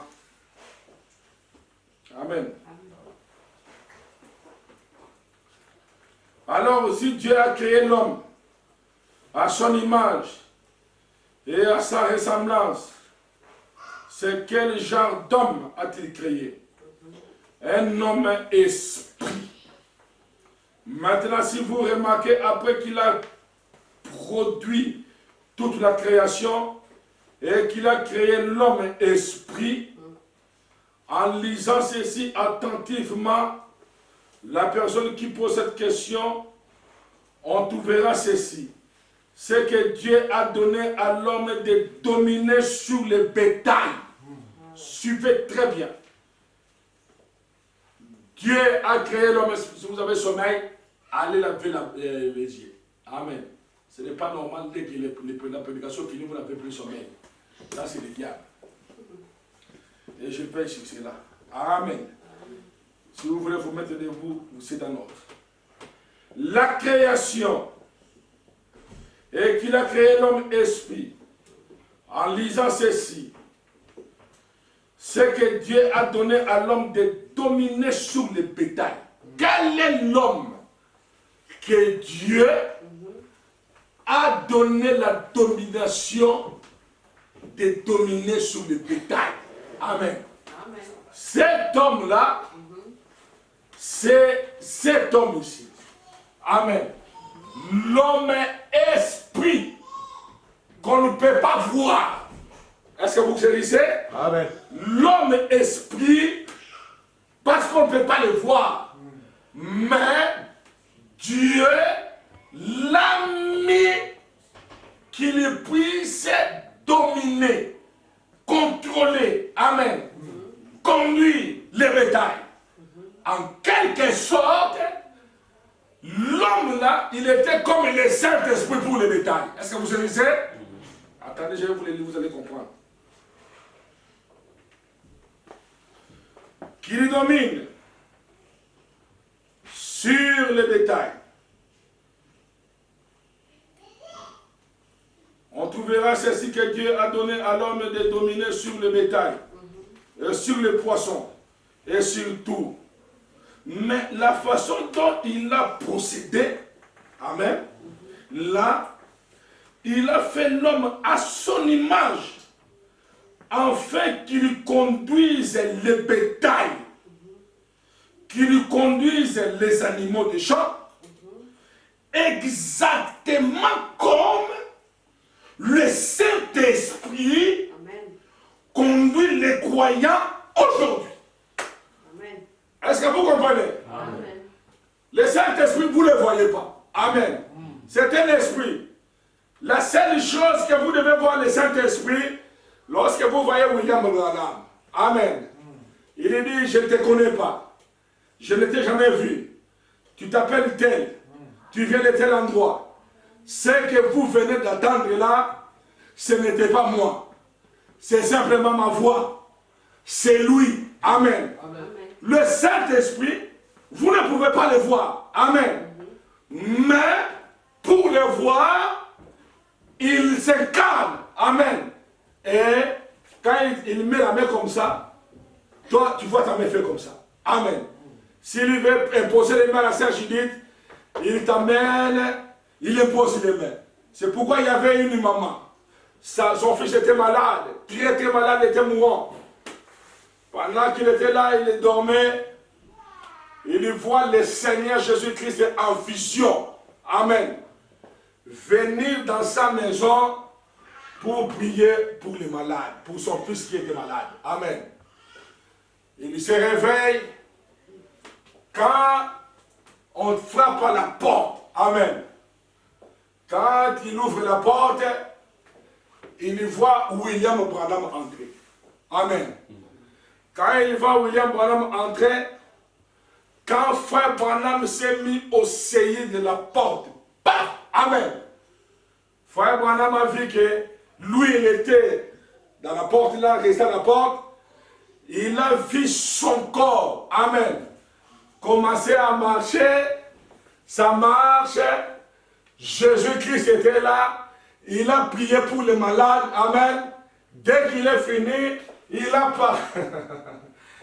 aussi Dieu a créé l'homme à son image et à sa ressemblance. C'est quel genre d'homme a-t-il créé? Un homme esprit. Maintenant, si vous remarquez, après qu'il a produit toute la création et qu'il a créé l'homme esprit, en lisant ceci attentivement, la personne qui pose cette question, on trouvera ceci. C'est que Dieu a donné à l'homme de dominer sur le bétail. Suivez très bien. Dieu a créé l'homme. Si vous avez sommeil, allez laver les yeux. Amen. Ce n'est pas normal dès que la prédication finit, vous n'avez plus sommeil. Ça, c'est le diable. Et je pêche sur cela. Amen. Si vous voulez vous mettre debout, c'est un ordre. La création, et qu'il a créé l'homme esprit, en lisant ceci, c'est que Dieu a donné à l'homme de dominer sur le bétail. Quel est l'homme que Dieu a donné la domination de dominer sur le bétail? Amen. Amen. Cet homme-là, c'est cet homme ici. Amen. L'homme esprit qu'on ne peut pas voir. Est-ce que vous saisissez? Amen. L'homme esprit, parce qu'on ne peut pas le voir, mais Dieu l'a mis qu'il puisse dominer, contrôler, amen, conduire les bétails. En quelque sorte, l'homme là, il était comme le Saint-Esprit pour les bétails. Est-ce que vous saisissez? Attendez, je vais vous les lire, vous allez comprendre. Qu'il domine sur les bétails. On trouvera ceci que Dieu a donné à l'homme de dominer sur le bétail, sur les poissons et sur tout. Mais la façon dont il a procédé, amen, là, il a fait l'homme à son image, afin qu'il conduise le bétail, qu'il conduise les animaux des champs, exactement comme le Saint-Esprit conduit les croyants aujourd'hui. Est-ce que vous comprenez? Amen. Le Saint-Esprit, vous ne le voyez pas. Amen. C'est un esprit. La seule chose que vous devez voir le Saint-Esprit, lorsque vous voyez William Branham. Amen. Il dit, je ne te connais pas. Je ne t'ai jamais vu. Tu t'appelles tel. Tu viens de tel endroit. Ce que vous venez d'attendre là, ce n'était pas moi. C'est simplement ma voix. C'est lui. Amen. Amen. Le Saint-Esprit, vous ne pouvez pas le voir. Amen. Mais, pour le voir, il s'incarne. Amen. Et quand il met la main comme ça, toi, tu vois ta main fait comme ça. Amen. S'il veut imposer les mains à la sœur Judith, il t'amène, il impose les mains. C'est pourquoi il y avait une maman. Son fils était malade, très très malade, il était mourant. Pendant qu'il était là, il dormait, il voit le Seigneur Jésus-Christ en vision. Amen. Venir dans sa maison pour prier pour les malades, pour son fils qui était malade. Amen. Il se réveille quand on frappe à la porte. Amen. Quand il ouvre la porte, il voit William Branham entrer. Amen. Quand il voit William Branham entrer, quand frère Branham s'est mis au seuil de la porte, paf, amen. Frère Branham a vu que lui, il était dans la porte, là, resté à la porte, il a vu son corps, amen, commencer à marcher, ça marche, Jésus-Christ était là, il a prié pour les malades, amen. Dès qu'il est fini, il a pas.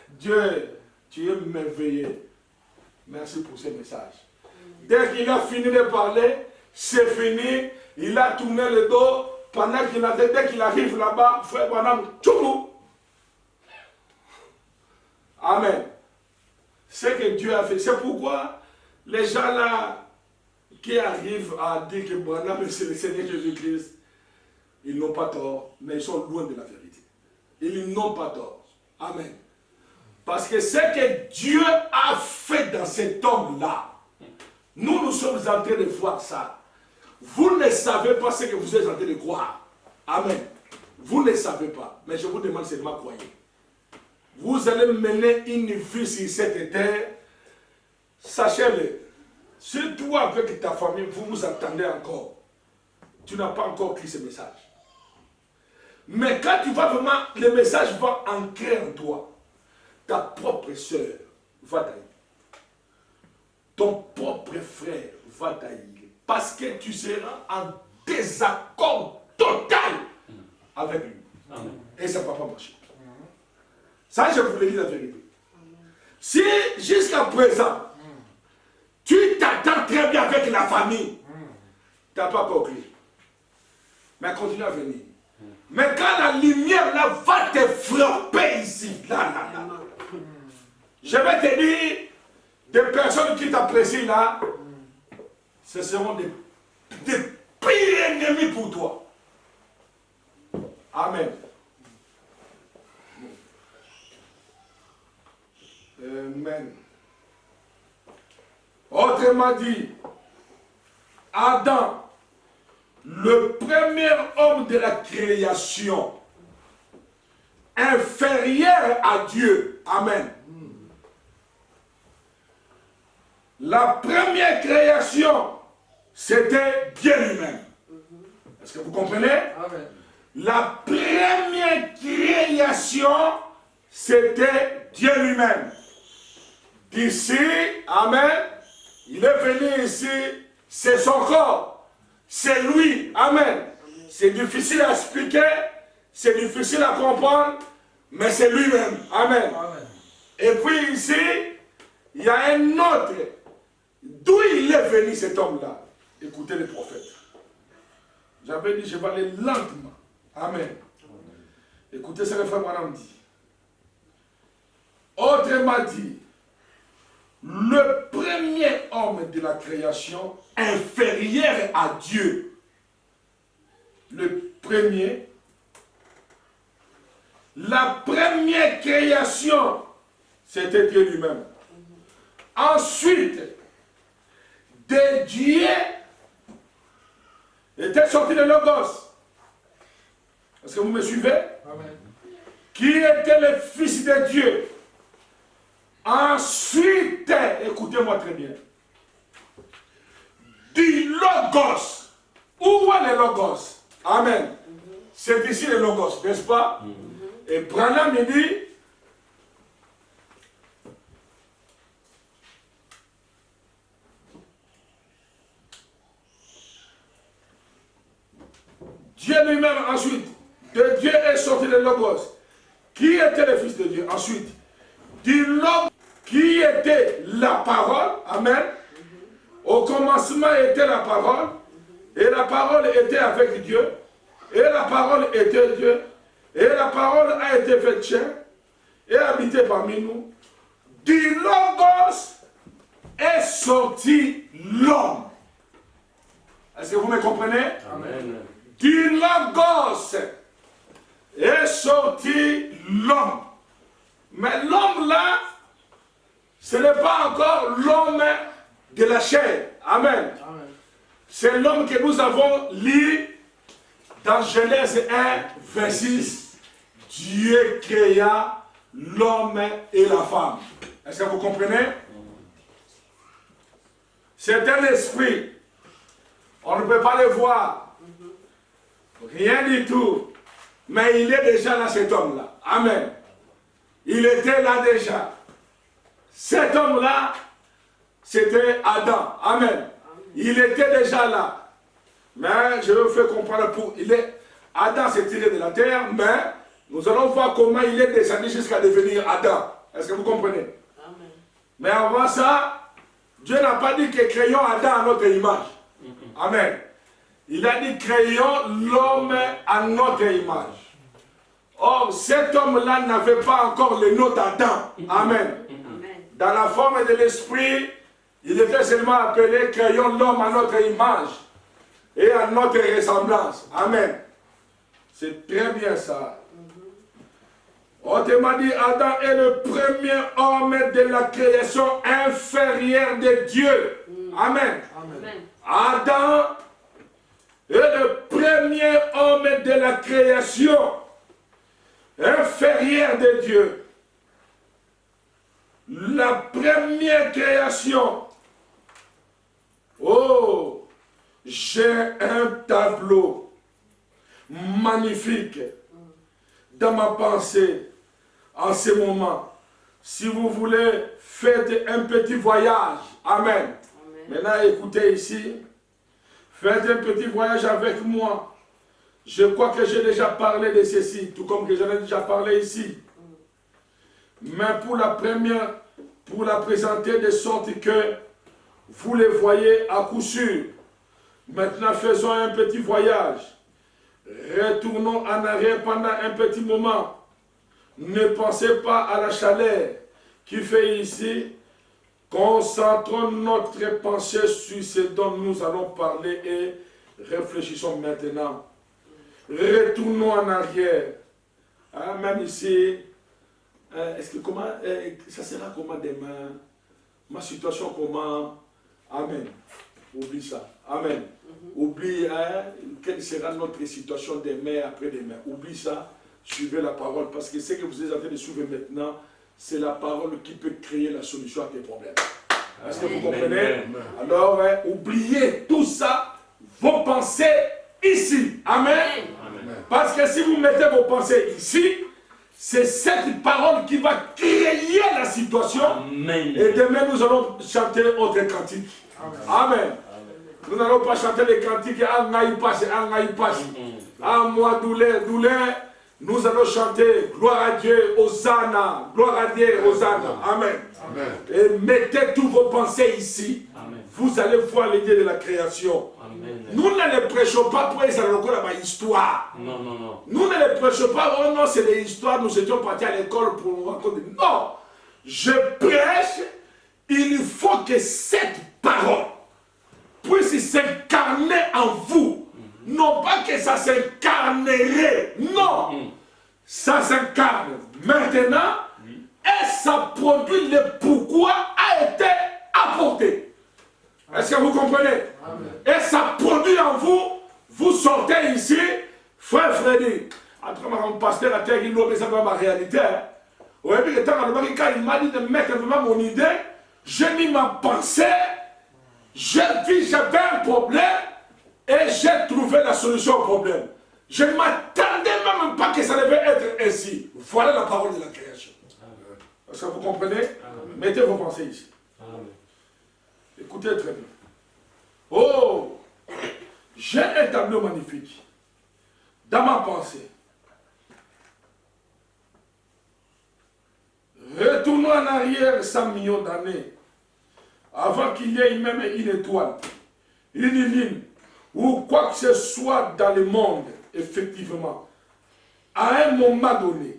Dieu, tu es merveilleux. Merci pour ce message. Dès qu'il a fini de parler, c'est fini. Il a tourné le dos. Pendant qu'il a dès qu'il arrive là-bas, frère Branham, tchoumou. Amen. C'est que Dieu a fait. C'est pourquoi les gens là qui arrivent à dire que Branham c'est le Seigneur Jésus-Christ, ils n'ont pas tort, mais ils sont loin de la vérité. Ils n'ont pas tort. Amen. Parce que ce que Dieu a fait dans cet homme-là, nous sommes en train de voir ça. Vous ne savez pas ce que vous êtes en train de croire. Amen. Vous ne savez pas. Mais je vous demande seulement croyez. Vous allez mener une vie sur cette terre. Sachez-le. Si toi avec ta famille, vous vous attendez encore, tu n'as pas encore pris ce message. Mais quand tu vas vraiment, le message va ancrer en toi. Ta propre soeur va t'haïr. Ton propre frère va t'haïr. Parce que tu seras en désaccord total avec lui. Amen. Et ça ne va pas marcher. Ça, je vous le dis la vérité. Si jusqu'à présent, tu t'attends très bien avec la famille, tu n'as pas compris. Mais continue à venir. Mais quand la lumière là va te frapper ici, là, je vais te dire, des personnes qui t'apprécient là, ce seront des pires ennemis pour toi. Amen. Amen. Autrement dit, Adam, le premier homme de la création, inférieur à Dieu. Amen. La première création, c'était Dieu lui-même. Est-ce que vous comprenez? Amen. La première création, c'était Dieu lui-même. D'ici, amen, il est venu ici, c'est son corps, c'est lui, amen. C'est difficile à expliquer, c'est difficile à comprendre, mais c'est lui-même, amen. Amen. Et puis ici, il y a un autre. D'où il est venu cet homme-là? Écoutez les prophètes. J'avais dit, je vais aller lentement. Amen. Écoutez ce que le frère Branham dit. Autrement dit, le premier homme de la création inférieur à Dieu. Le premier. La première création, c'était Dieu lui-même. Ensuite, de Dieu était sorti le Logos. Est-ce que vous me suivez? Amen. Qui était le Fils de Dieu. Ensuite, écoutez-moi très bien, du Logos. Où est le Logos? Amen. C'est ici le Logos, n'est-ce pas? Et Branham me dit, Dieu lui-même ensuite, de Dieu est sorti le Logos. Qui était le Fils de Dieu? Ensuite, du Logos, qui était la parole, amen. Au commencement était la parole, et la parole était avec Dieu, et la parole était Dieu, et la parole a été faite chair, et habité parmi nous. Du Logos est sorti l'homme. Est-ce que vous me comprenez? Amen. Du Logos est sorti l'homme. Mais l'homme là, ce n'est pas encore l'homme de la chair. Amen. Amen. C'est l'homme que nous avons lu dans Genèse 1, 26. Dieu créa l'homme et la femme. Est-ce que vous comprenez? C'est un esprit. On ne peut pas le voir. Rien du tout. Mais il est déjà là, cet homme-là. Amen. Il était là déjà. Cet homme-là, c'était Adam. Amen. Il était déjà là. Mais je vais vous faire comprendre pour... Adam s'est tiré de la terre, mais nous allons voir comment il est descendu jusqu'à devenir Adam. Est-ce que vous comprenez? Amen. Mais avant ça, Dieu n'a pas dit que créons Adam à notre image. Amen. Il a dit créons l'homme à notre image. Or, cet homme-là n'avait pas encore le nom d'Adam. Amen. Dans la forme de l'esprit, il était seulement appelé créons l'homme à notre image et à notre ressemblance. Amen. C'est très bien ça. Autrement dit, Adam est le premier homme de la création inférieure de Dieu. Amen. Amen. Adam est le premier homme de la création inférieure de Dieu. La première création. Oh, j'ai un tableau magnifique dans ma pensée en ce moment. Si vous voulez, faites un petit voyage. Amen. Maintenant, écoutez ici. Faites un petit voyage avec moi. Je crois que j'ai déjà parlé de ceci, tout comme que j'en ai déjà parlé ici. Mais pour la première, pour la présenter de sorte que vous les voyez à coup sûr. Maintenant, faisons un petit voyage. Retournons en arrière pendant un petit moment. Ne pensez pas à la chaleur qui fait ici. Concentrons notre pensée sur ce dont nous allons parler et réfléchissons maintenant. Retournons en arrière. Ah, même ici, est-ce que comment, ça sera comment demain? Ma situation comment? Amen. Oublie ça. Amen. Oublie quelle sera notre situation demain, après-demain. Oublie ça. Suivez la parole. Parce que ce que vous êtes en train de suivre maintenant, c'est la parole qui peut créer la solution à tes problèmes. Est-ce que vous comprenez? Alors, oubliez tout ça, vos pensées ici. Amen. Amen. Parce que si vous mettez vos pensées ici, c'est cette parole qui va créer la situation. Amen. Et demain, nous allons chanter autre cantique. Amen. Amen. Nous n'allons pas chanter les cantiques. Ah, moi, douleur, douleur. Nous allons chanter gloire à Dieu, Hosanna, gloire à Dieu, Hosanna. Amen. Amen. Et mettez toutes vos pensées ici. Amen. Vous allez voir les dieux de la création. Amen. Nous ne les prêchons pas pour les encore dans histoire. Non, non, non. Nous ne les prêchons pas, oh non, c'est des histoires, nous étions partis à l'école pour nous raconter. Non, je prêche, il faut que cette parole puisse s'incarner en vous. Non pas que ça s'incarnerait, non, ça s'incarne maintenant et ça produit le pourquoi a été apporté. Est-ce que vous comprenez? Amen. Et ça produit en vous, vous sortez ici, frère Freddy, après mon pasteur a terre, il m'a ça ma réalité. Au début, il m'a dit de mettre vraiment mon idée, j'ai mis ma pensée, j'ai vu j'avais un problème. Et j'ai trouvé la solution au problème. Je ne m'attendais même pas que ça devait être ainsi. Voilà la parole de la création. Est-ce que vous comprenez? Amen. Mettez vos pensées ici. Amen. Écoutez très bien. Oh, j'ai un tableau magnifique dans ma pensée. Retournons en arrière 100 millions d'années avant qu'il y ait même une étoile, une ligne, ou quoi que ce soit dans le monde, effectivement, à un moment donné,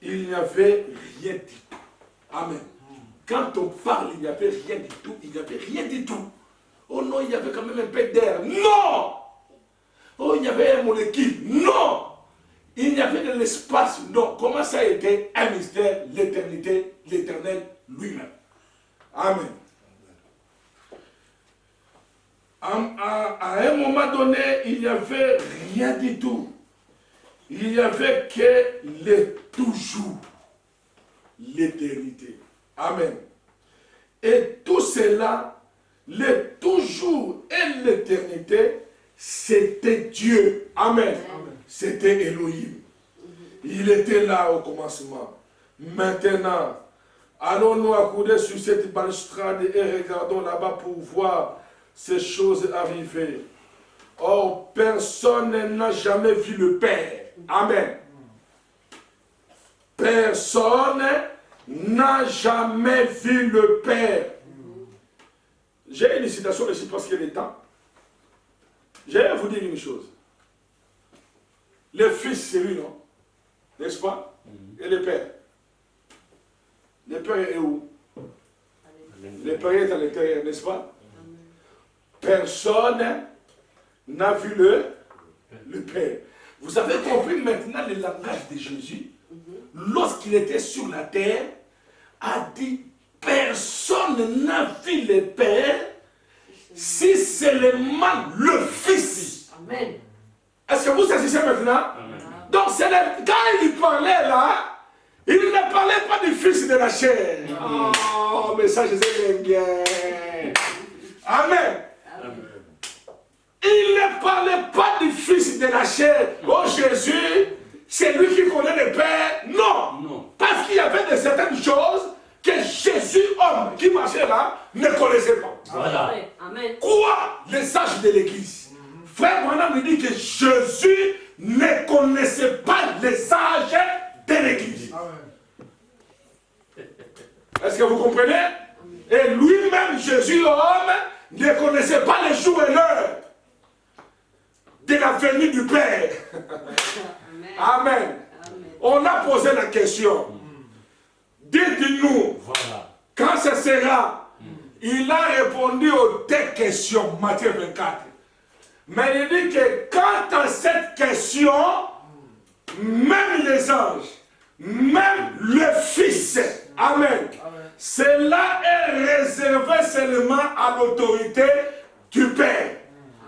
il n'y avait rien du tout. Amen. Quand on parle, il n'y avait rien du tout, il n'y avait rien du tout. Oh non, il y avait quand même un peu d'air. Non! Oh, il y avait un molécule. Non! Il y avait de l'espace. Non. Comment ça a été un mystère, l'éternité, l'éternel lui-même. Amen. À un moment donné, il n'y avait rien du tout. Il n'y avait que le toujours, l'éternité. Amen. Et tout cela, le toujours et l'éternité, c'était Dieu. Amen. C'était Elohim. Il était là au commencement. Maintenant, allons-nous accouder sur cette balustrade et regardons là-bas pour voir ces choses arriver. Or, personne n'a jamais vu le Père. Amen. Personne n'a jamais vu le Père. J'ai une citation ici parce qu'il est temps. Je vais vous dire une chose. Le Fils, c'est lui, non? N'est-ce pas? Et le Père. Le Père est où? Le Père est à l'intérieur, n'est-ce pas? Personne n'a vu le Père. Vous avez compris maintenant le langage de Jésus? Lorsqu'il était sur la terre, a dit, personne n'a vu le Père si seulement le Fils. Amen. Est-ce que vous saisissez maintenant? Amen. Donc, quand il parlait là, il ne parlait pas du Fils de la chair. Oh, mais ça, je sais bien. Amen. Il ne parlait pas du Fils de la chair. Oh Jésus, c'est lui qui connaît le Père. Non. Non. Parce qu'il y avait de certaines choses que Jésus, homme, qui marchait là, ne connaissait pas. Voilà. Amen. Quoi? Les sages de l'Église. Frère Branham me dit que Jésus ne connaissait pas les sages de l'Église. Est-ce que vous comprenez? Et lui-même, Jésus, homme, ne connaissait pas les jours et l'heure de la venue du Père. Amen. Amen. On a posé la question. Dites-nous, voilà, quand ce sera? Il a répondu aux deux questions, Matthieu 24. Mais il dit que quant à cette question, même les anges, même le Fils, Amen, cela est réservé seulement à l'autorité du Père.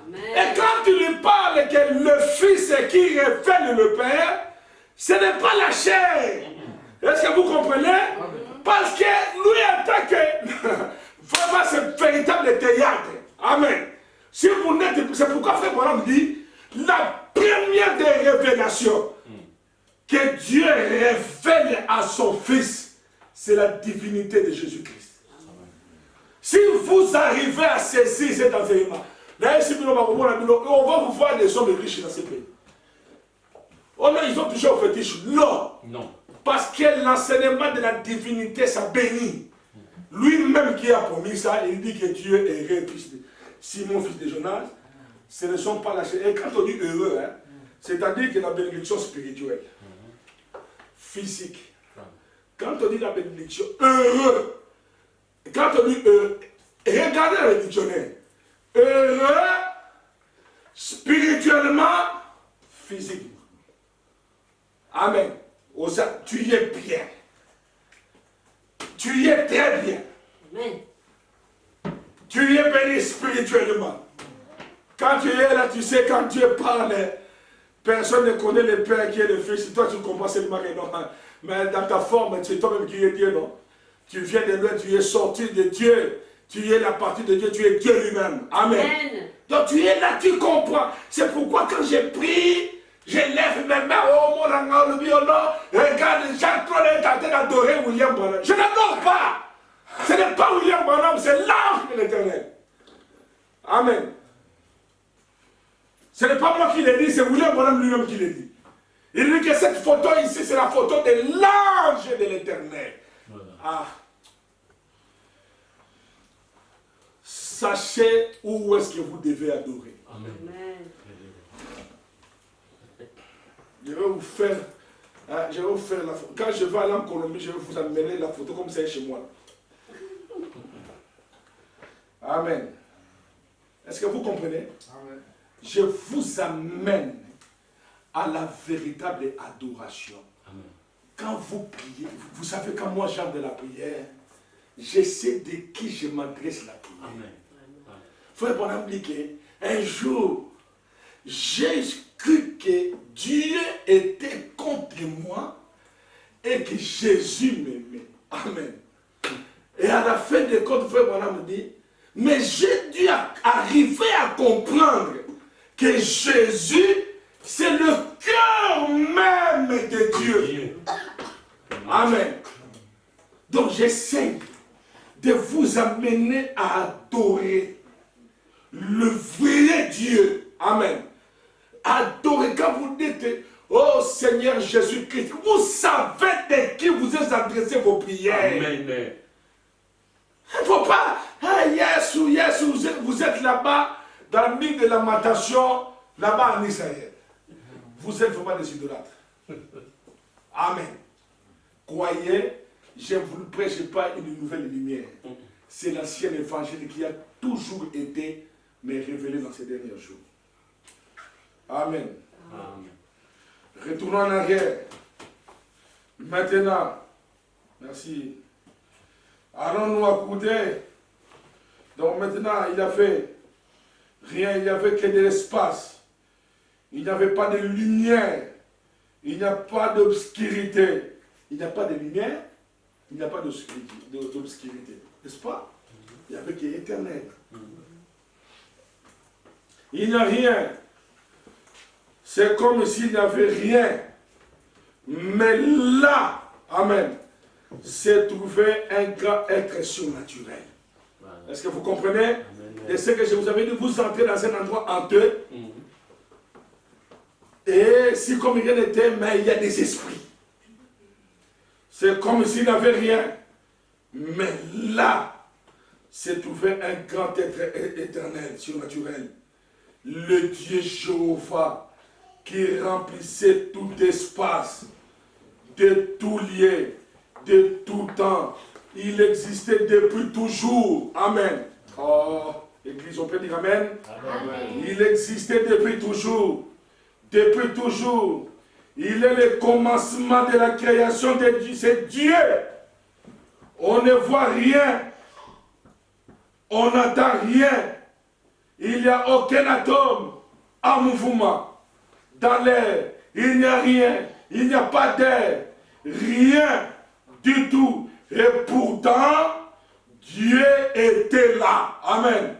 Amen. Et quand tu lui parles que le Fils qui révèle le Père, ce n'est pas la chair. Est-ce que vous comprenez? Amen. Parce que lui, en tant que... vraiment, c'est véritable théâtre. Amen. Si vous n'êtes... C'est pourquoi Frère Branham dit, la première des révélations que Dieu révèle à son Fils, c'est la divinité de Jésus-Christ. Si vous arrivez à saisir cet enseignement, on va vous voir des hommes riches dans ce pays. Ils ont touché au fétiche. Non. Non. Parce que l'enseignement de la divinité, ça bénit. Lui-même qui a promis ça, il dit que Dieu est heureux. Simon, fils de Jonas, ce ne sont pas la chair. Et quand on dit heureux, hein, c'est-à-dire que la bénédiction spirituelle, physique. Quand on dit la bénédiction, heureux. Quand on dit heureux, regardez le dictionnaire. Heureux, spirituellement, physiquement. Amen. Tu y es bien. Tu y es très bien. Amen. Tu y es béni spirituellement. Quand tu es là, tu sais, quand Dieu parle, personne ne connaît le Père qui est le Fils. Toi, tu comprends seulement que non. Mais dans ta forme, c'est toi-même qui es Dieu, non? Tu viens de loin, tu es sorti de Dieu. Tu es la partie de Dieu, tu es Dieu lui-même. Amen. Amen. Donc tu es là, tu comprends. C'est pourquoi quand j'ai pris, je lève mes mains, oh mon ange, le violon, regarde, Jean-Claude est en train d'adorer William Branham. Je n'adore pas. Ce n'est pas William Branham, c'est l'ange de l'Éternel. Amen. Ce n'est pas moi qui l'ai dit, c'est William Branham lui-même qui l'a dit. Il dit que cette photo ici, c'est la photo de l'ange de l'Éternel. Voilà. Ah. Sachez où est-ce que vous devez adorer. Amen. Je vais vous faire la photo. Quand je vais aller en Colombie, je vais vous amener la photo comme c'est chez moi. Amen. Est-ce que vous comprenez? Amen. Je vous amène à la véritable adoration. Amen. Quand vous priez, vous savez, quand moi j'aime de la prière, je sais de qui je m'adresse la prière. Amen. Frère Branham dit qu'un jour, j'ai cru que Dieu était contre moi et que Jésus m'aimait. Amen. Et à la fin des comptes, Frère Branham dit, mais j'ai dû arriver à comprendre que Jésus, c'est le cœur même de Dieu. Amen. Donc j'essaie de vous amener à adorer le vrai Dieu. Amen. Adorez. Quand vous dites, oh Seigneur Jésus-Christ, vous savez de qui vous êtes adressé vos prières. Amen. Il ne faut pas Ah, yes, yes, vous êtes là-bas, dans le milieu de lamentation, là-bas en Israël. Vous êtes vraiment des idolâtres. Amen. Croyez, je ne vous prêche pas une nouvelle lumière. C'est l'ancien évangile qui a toujours été, mais révélé dans ces derniers jours. Amen. Amen. Retournons en arrière. Maintenant, merci. Allons-nous écouter. Donc maintenant, il n'y avait rien, il n'y avait que de l'espace. Il n'y avait pas de lumière. Il n'y a pas d'obscurité. Il n'y a pas de lumière, il n'y a pas d'obscurité. N'est-ce pas? Il n'y avait que l'éternel. Il n'y a rien. C'est comme s'il n'y avait rien. Mais là, amen, s'est trouvé un grand être surnaturel. Est-ce que vous comprenez? Amen. Et ce que je vous avais dit, vous entrez dans un endroit honteux. Et si comme rien n'était, mais il y a des esprits. C'est comme s'il n'y avait rien. Mais là, s'est trouvé un grand être éternel, surnaturel. Le Dieu Jéhovah qui remplissait tout espace, de tout lieu, de tout temps. Il existait depuis toujours. Amen. Oh, Église, on peut dire Amen. Amen. Il existait depuis toujours. Depuis toujours. Il est le commencement de la création de Dieu. C'est Dieu. On ne voit rien. On n'entend rien. Il n'y a aucun atome en mouvement. Dans l'air, il n'y a rien. Il n'y a pas d'air. Rien du tout. Et pourtant, Dieu était là. Amen.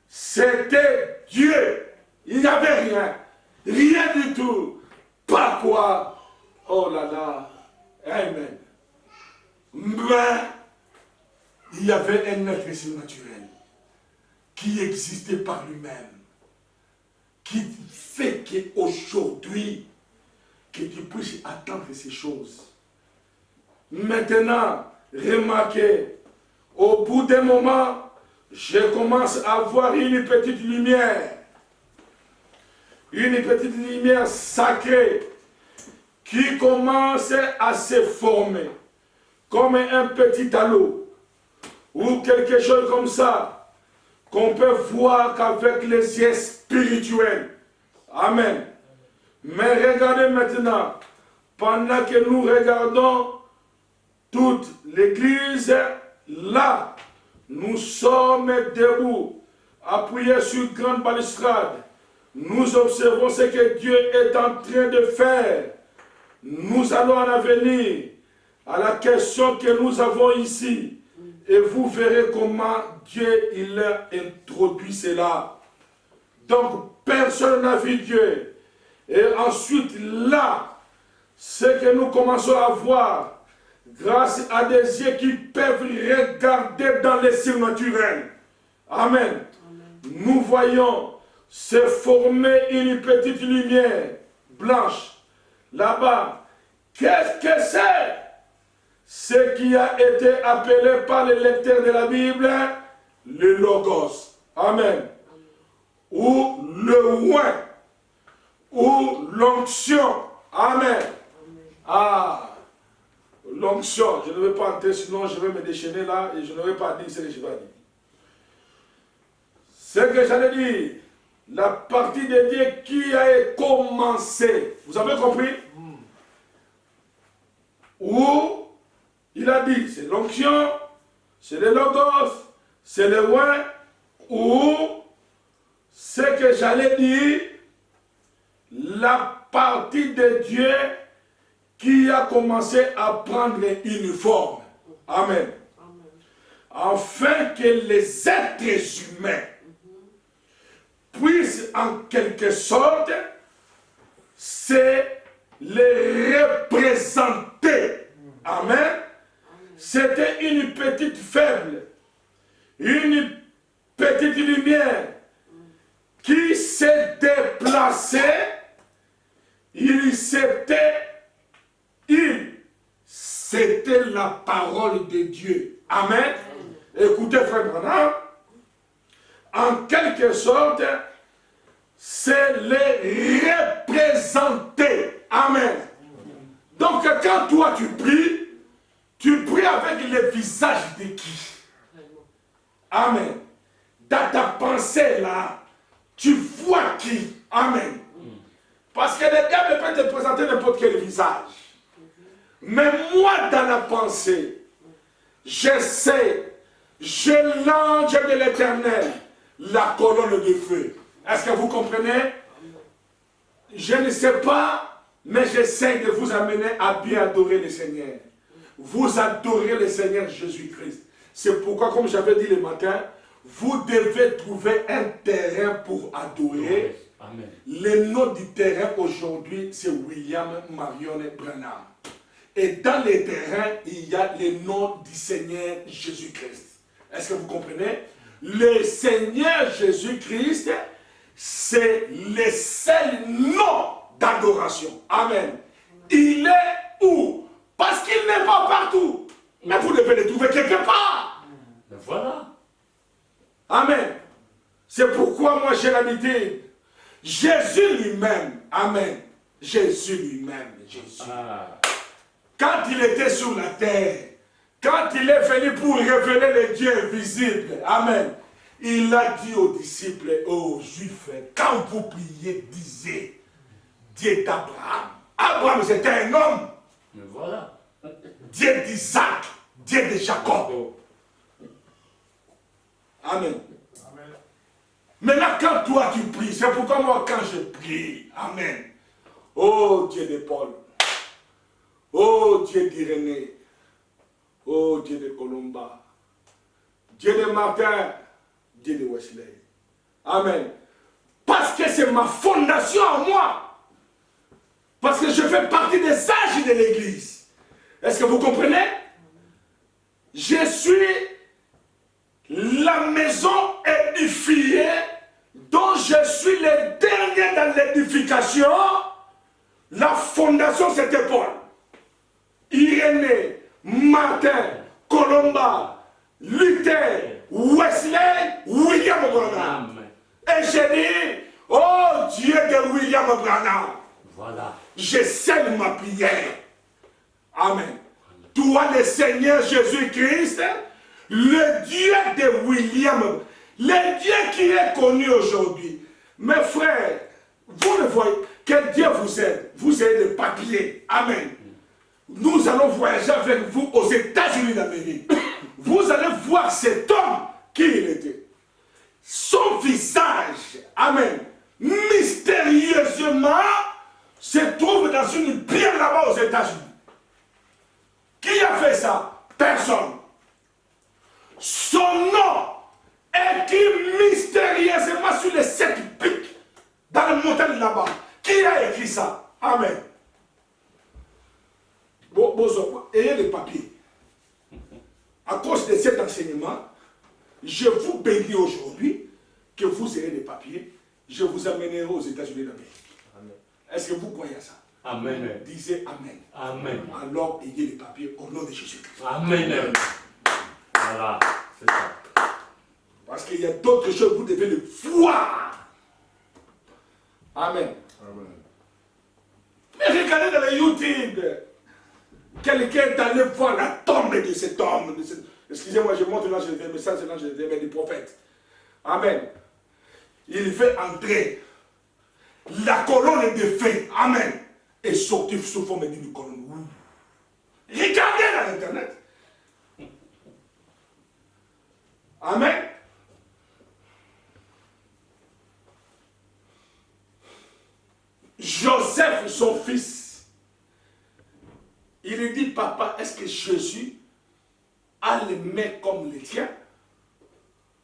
C'était Dieu. Il n'y avait rien. Rien du tout. Pas quoi. Oh là là. Amen. Mais il y avait un être surnaturel qui existait par lui-même, qui fait qu'aujourd'hui, que tu puisses attendre ces choses. Maintenant, remarquez, au bout d'un moment, je commence à voir une petite lumière. Une petite lumière sacrée qui commence à se former comme un petit halo ou quelque chose comme ça qu'on peut voir qu'avec les yeux spirituels. Amen. Mais regardez maintenant, pendant que nous regardons toute l'église, là, nous sommes debout, appuyés sur une grande balustrade. Nous observons ce que Dieu est en train de faire. Nous allons en venir à la question que nous avons ici. Et vous verrez comment Dieu il a introduit cela. Donc, personne n'a vu Dieu. Et ensuite, là, ce que nous commençons à voir, grâce à des yeux qui peuvent regarder dans les surnaturels. Amen. Amen. Nous voyons se former une petite lumière blanche là-bas. Qu'est-ce que c'est? Ce qui a été appelé par les lecteurs de la Bible le Logos. Amen. Ou le oint. Ou l'onction. Amen. Ah, l'onction. Je ne vais pas entrer, sinon je vais me déchaîner là et je ne vais pas dire ce que je vais dire. Ce que j'allais dire, la partie de Dieu qui a commencé. Vous avez compris? Où il a dit, c'est l'onction, c'est le logos, c'est le oint, ou ce que j'allais dire, la partie de Dieu qui a commencé à prendre une forme. Amen. Afin que les êtres humains puissent en quelque sorte se les représenter. Amen. C'était une petite faible, une petite lumière qui s'est déplacée. C'était la parole de Dieu. Amen. Écoutez, frère Branham, en quelque sorte, c'est les représenter. Amen. Donc, quand toi tu pries avec le visage de qui? Amen. Dans ta pensée là, tu vois qui? Amen. Parce que le diable peut te présenter n'importe quel visage. Mais moi, dans la pensée, je sais, je l'ange de l'Éternel, la colonne de feu. Est-ce que vous comprenez? Je ne sais pas, mais j'essaie de vous amener à bien adorer le Seigneur. Vous adorez le Seigneur Jésus-Christ. C'est pourquoi, comme j'avais dit le matin, vous devez trouver un terrain pour adorer. Amen. Le nom du terrain aujourd'hui, c'est William Marion Branham. Et dans les terrains, il y a le nom du Seigneur Jésus-Christ. Est-ce que vous comprenez? Le Seigneur Jésus-Christ, c'est le seul nom d'adoration. Amen. Il est où? Parce qu'il n'est pas partout. Mais vous devez le trouver quelque part. Ben voilà. Amen. C'est pourquoi moi j'ai l'habitude. Jésus lui-même. Amen. Jésus lui-même. Jésus. Ah. Quand il était sur la terre, quand il est venu pour révéler le Dieu invisible, amen, il a dit aux disciples et aux Juifs, quand vous priez, disez, Dieu d'Abraham. Abraham c'était un homme. Mais voilà. Dieu d'Isaac, Dieu de Jacob. Amen. Amen. Maintenant, quand toi tu pries, c'est pourquoi moi quand je prie, amen. Oh Dieu de Paul. Oh Dieu d'Irénée, oh Dieu de Colomba, Dieu de Martin, Dieu de Wesley. Amen. Parce que c'est ma fondation à moi. Parce que je fais partie des sages de l'église. Est-ce que vous comprenez? Je suis la maison édifiée dont je suis le dernier dans l'édification. La fondation c'était Paul. Irénée, Martin, Colomba, Luther, Wesley, William Branham. Et j'ai dit, oh Dieu de William Branham, Voilà. je scelle ma prière. Amen. Toi le Seigneur Jésus-Christ, le Dieu de William, le Dieu qui est connu aujourd'hui. Mes frères, vous le voyez, que Dieu vous aide. Vous avez des papiers. Amen. Nous allons voyager avec vous aux États-Unis d'Amérique. Vous allez voir cet homme qui il était. Son visage, amen, mystérieusement se trouve dans une pierre là-bas aux États-Unis. Qui a fait ça? Personne. Son nom est écrit mystérieusement sur les 7 pics dans la montagne là-bas. Qui a écrit ça? Amen. Bon, ayez les papiers. À cause de cet enseignement, je vous bénis aujourd'hui que vous ayez les papiers. Je vous amènerai aux États-Unis d'Amérique. Est-ce que vous croyez à ça? Amen. Disez Amen. Amen. Alors ayez les papiers au nom de Jésus-Christ. Amen. Voilà. C'est ça. Parce qu'il y a d'autres choses, vous devez le voir. Amen. Amen. Mais regardez dans le YouTube. Quelqu'un est allé voir la tombe de cet homme. Excusez-moi, je montre l'ange de mais ça c'est l'ange de du prophète. Amen. Il veut entrer. La colonne de feu. Amen. Et sortir sous forme d'une colonne. Regardez dans l'internet. Amen. Joseph, son fils, il lui dit, papa, est-ce que Jésus a les mains comme les tiens?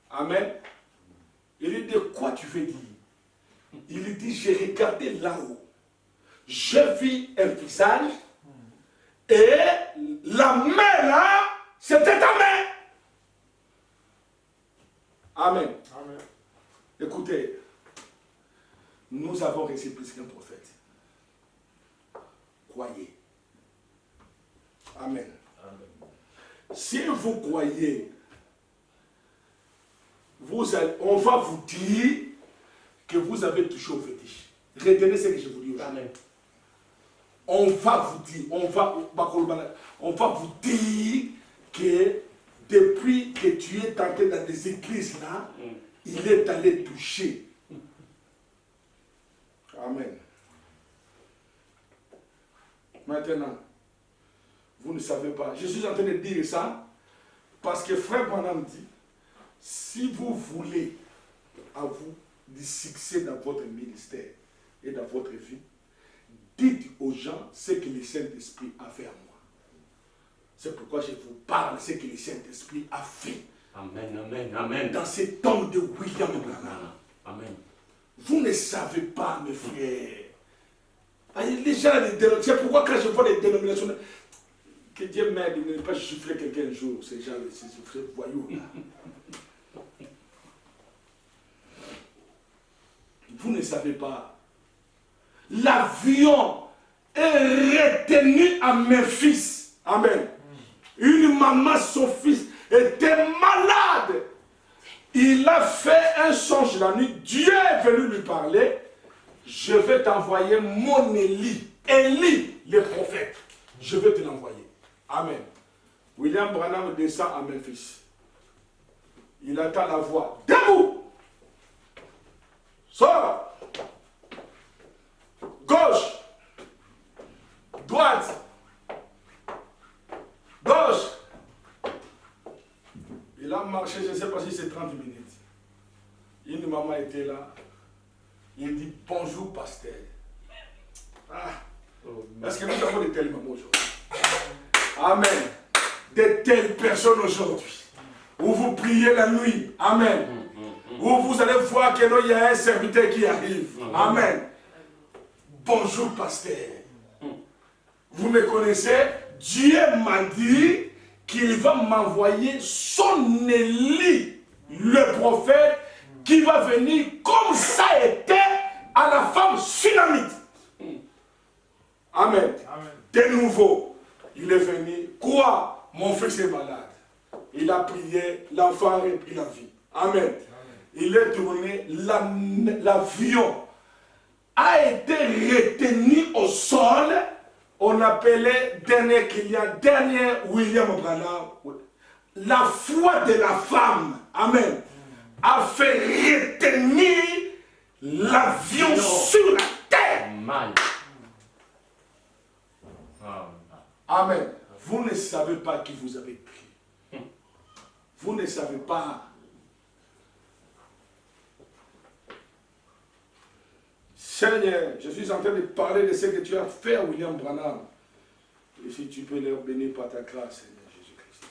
Amen. Il lui dit, quoi tu veux dire? Il lui dit, j'ai regardé là-haut. Je vis un visage et la main là, c'était ta main. Amen. Amen. Écoutez, nous avons reçu plus qu'un prophète. Croyez. Amen. Amen. Si vous croyez on va vous dire que vous avez touché au fétiche. Retenez ce que je vous dis aujourd'hui. Amen. On va vous dire, on va vous dire que depuis que tu es entré dans des églises là, il est allé toucher. Amen. Maintenant, vous ne savez pas. Je suis en train de dire ça parce que Frère Branham dit, si vous voulez avoir du succès dans votre ministère et dans votre vie, dites aux gens ce que le Saint-Esprit a fait à moi. C'est pourquoi je vous parle ce que le Saint-Esprit a fait. Amen, amen, amen. Dans cet homme de William Branham. Amen. Vous ne savez pas, mes frères. Les gens, c'est pourquoi quand je vois les dénominations, que Dieu m'aide de ne pas chiffrer quelqu'un un jour, ces gens, ces voyous là. Vous ne savez pas. L'avion est retenu à Memphis. Amen. Une maman, son fils, était malade. Il a fait un songe la nuit. Dieu est venu lui parler. Je vais t'envoyer mon Élie. Élie, le prophète. Je vais te l'envoyer. Amen. William Branham descend à Memphis. Il attend la voix. Debout. Sors. Gauche. Droite. Gauche. Il a marché, je ne sais pas si c'est 30 minutes. Une maman était là. Il dit bonjour pasteur. Ah. Est-ce que nous avons de telles mamans aujourd'hui? Amen. De telles personnes aujourd'hui. Où vous priez la nuit. Amen. Où vous allez voir qu'il y a un serviteur qui arrive. Amen. Bonjour pasteur. Vous me connaissez? Dieu m'a dit qu'il va m'envoyer son Élie, le prophète, qui va venir comme ça était à la femme sunamite. Amen. Amen. De nouveau, il est venu. Quoi? Mon fils est malade. Il a prié, l'enfant a repris la vie. Amen. Amen. Il est tourné, l'avion a été retenu au sol. On appelait dernier client, dernier William Branham. La foi de la femme, amen, a fait retenir l'avion sur la terre. Amen. Vous ne savez pas qui vous avez pris. Vous ne savez pas. Seigneur, je suis en train de parler de ce que tu as fait à William Branham. Et si tu peux leur bénir par ta grâce, Seigneur Jésus-Christ.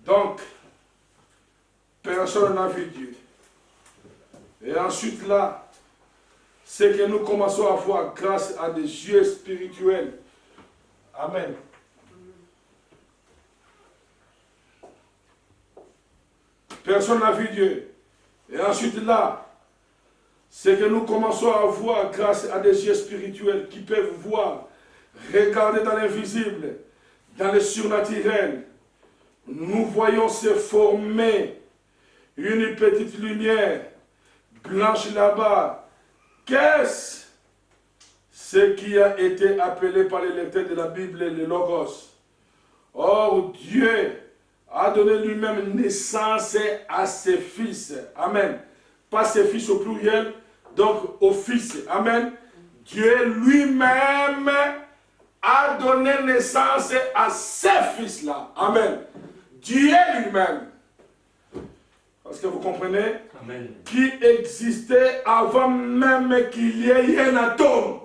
Donc, personne n'a vu Dieu. Et ensuite là, c'est que nous commençons à voir grâce à des yeux spirituels. Amen. Personne n'a vu Dieu. Et ensuite là, c'est que nous commençons à voir grâce à des yeux spirituels qui peuvent voir, regarder dans l'invisible, dans le surnaturel. Nous voyons se former une petite lumière blanche là-bas. Qu'est-ce qui a été appelé par les lecteurs de la Bible le Logos? Or, Dieu a donné lui-même naissance à ses fils. Amen. Pas ses fils au pluriel, donc aux fils. Amen. Dieu lui-même a donné naissance à ces fils-là. Amen. Dieu lui-même. Parce que vous comprenez? Amen. Qui existait avant même qu'il y ait un atome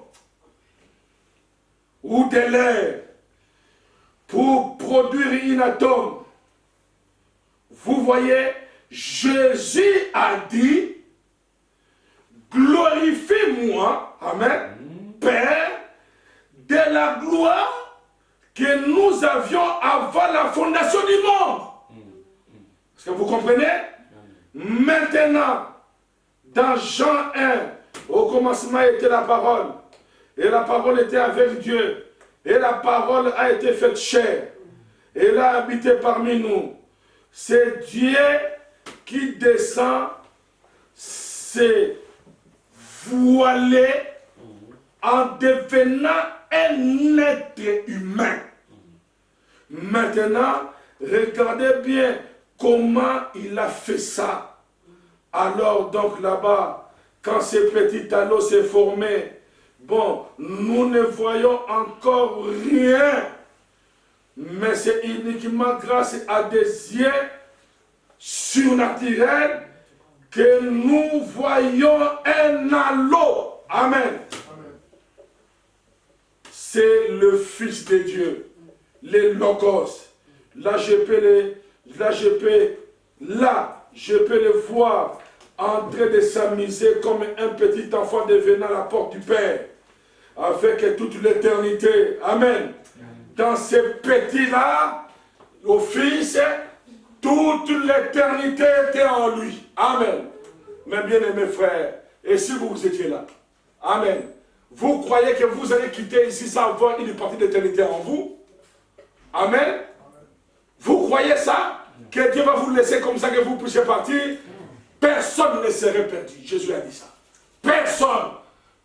ou de l'air pour produire un atome. Vous voyez, Jésus a dit, glorifie-moi, amen, Père, de la gloire que nous avions avant la fondation du monde. Est-ce que vous comprenez? Maintenant, dans Jean 1, au commencement était la parole, et la parole était avec Dieu, et la parole a été faite chair. et il a habité parmi nous. C'est Dieu qui descend, s'est voilé en devenant un être humain. Maintenant, regardez bien comment il a fait ça. Alors donc là-bas, quand ce petit anneau s'est formé, bon, nous ne voyons encore rien, mais c'est uniquement grâce à des yeux surnaturels que nous voyons un anneau. Amen. C'est le Fils de Dieu, le Logos. Là, je peux le voir en train de s'amuser comme un petit enfant devenant à la porte du Père, avec toute l'éternité. Amen. Dans ce petit-là, au Fils, toute l'éternité était en lui. Amen. Mes bien-aimés frères, et si vous étiez là, amen, vous croyez que vous allez quitter ici sans avoir une partie d'éternité en vous? Amen. Vous croyez ça? Que Dieu va vous laisser comme ça que vous puissiez partir? Personne ne serait perdu. Jésus a dit ça. Personne.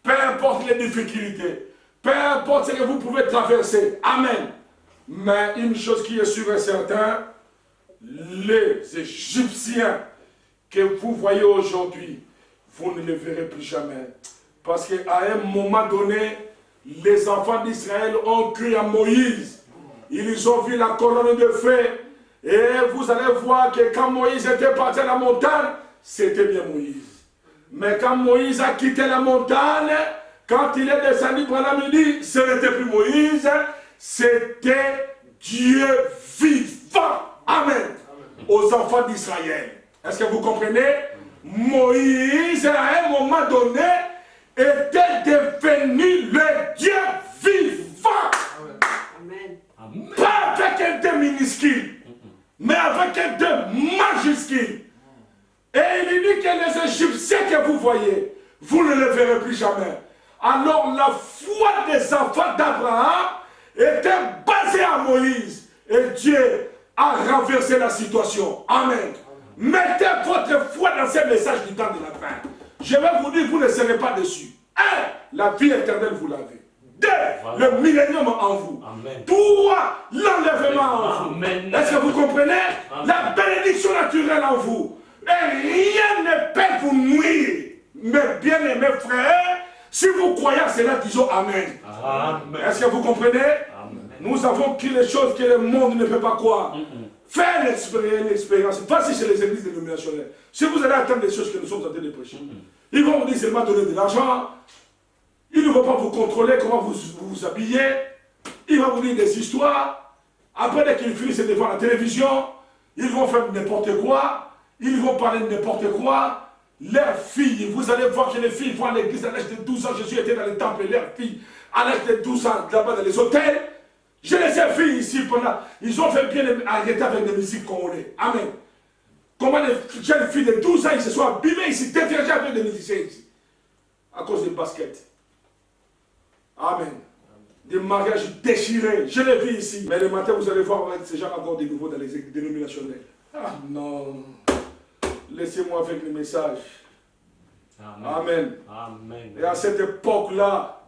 Peu importe les difficultés. Peu importe ce que vous pouvez traverser. Amen. Mais une chose qui est sûre et certaine, les Égyptiens que vous voyez aujourd'hui, vous ne les verrez plus jamais. Parce qu'à un moment donné, les enfants d'Israël ont cru à Moïse. Ils ont vu la colonne de feu. Et vous allez voir que quand Moïse était parti à la montagne, c'était bien Moïse. Mais quand Moïse a quitté la montagne, quand il est descendu pour la midi, ce n'était plus Moïse, c'était Dieu vivant. Amen. Aux enfants d'Israël. Est-ce que vous comprenez? Moïse, à un moment donné, était devenu le Dieu vivant. Amen. Pas avec un Dieu minuscule, mais avec un Dieu majuscule. Et il dit que les Égyptiens que vous voyez, vous ne les verrez plus jamais. Alors la foi des enfants d'Abraham était basée à Moïse. Et Dieu a renversé la situation. Amen. Mettez votre foi dans ce message du temps de la fin. Je vais vous dire, vous ne serez pas déçus. 1. La vie éternelle, vous l'avez. 2. Voilà. Le millénium en vous. 3. L'enlèvement en vous. Est-ce que vous comprenez? Amen. La bénédiction naturelle en vous. Et rien ne peut vous nuire. Mes bien-aimés frères, si vous croyez à cela, disons Amen. Est-ce que vous comprenez? Amen. Nous avons pris les choses que le monde ne peut pas croire. Faire l'expérience. Voici chez les églises dénominationnelles. Si vous allez attendre des choses que nous sommes en train de prêcher, ils vont vous dire seulement donner de l'argent. Ils ne vont pas vous contrôler comment vous habillez. Ils vont vous dire des histoires. Après, dès qu'ils finissent devant la télévision, ils vont faire n'importe quoi. Ils vont parler de n'importe quoi. Leurs filles, vous allez voir que les filles vont à l'église à l'âge de 12 ans. Jésus était dans les temples et leurs filles à l'âge de 12 ans, là-bas dans les hôtels. Je les ai vus ici pendant. Ils ont fait bien arrêter avec des musiques congolaises. Amen. Comment les jeunes filles de 12 ans, ils se sont abîmés ici, détergés avec des musiciens ici. À cause des baskets. Amen. Des mariages déchirés. Je les vis ici. Mais le matin, vous allez voir avec ces gens encore de nouveau dans les églises dénominationnelles. Ah non. Laissez-moi avec le message. Amen. Amen. Et à cette époque-là,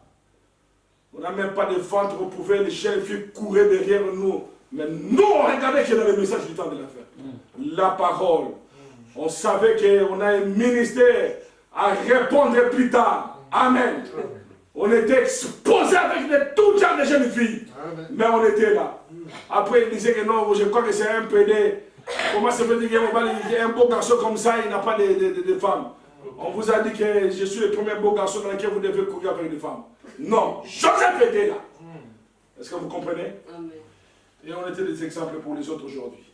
on n'a même pas de ventre, on pouvait les jeunes filles courir derrière nous. Mais nous, on regardait qu'il y avait le message du temps de la fin. La parole. On savait qu'on a un ministère à répondre plus tard. Amen. On était exposés avec tout genre de jeunes filles. Mais on était là. Après, ils disaient que non, je crois que c'est un PD. Comment ça veut dire qu'un beau garçon comme ça, il n'a pas de femmes? On vous a dit que je suis le premier beau garçon dans lequel vous devez courir avec des femmes. Non, Joseph était là. Est-ce que vous comprenez? Amen. Et on était des exemples pour les autres aujourd'hui.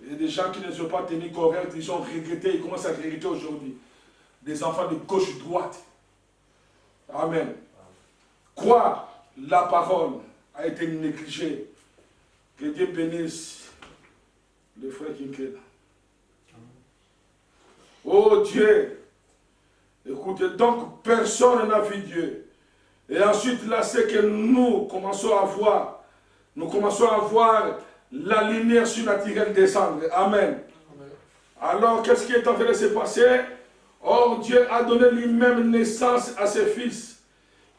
Il y a des gens qui ne sont pas tenus corrects, ils ont regretté, ils commencent à regretter aujourd'hui. Des enfants de gauche-droite. Amen. Quoi? La parole a été négligée. Que Dieu bénisse le frère Kinkel. Oh Dieu! Écoutez, donc personne n'a vu Dieu. Et ensuite, là, c'est que nous commençons à voir la lumière surnaturelle descendre. Amen. Alors, qu'est-ce qui est en train de se passer? Or, Dieu a donné lui-même naissance à ses fils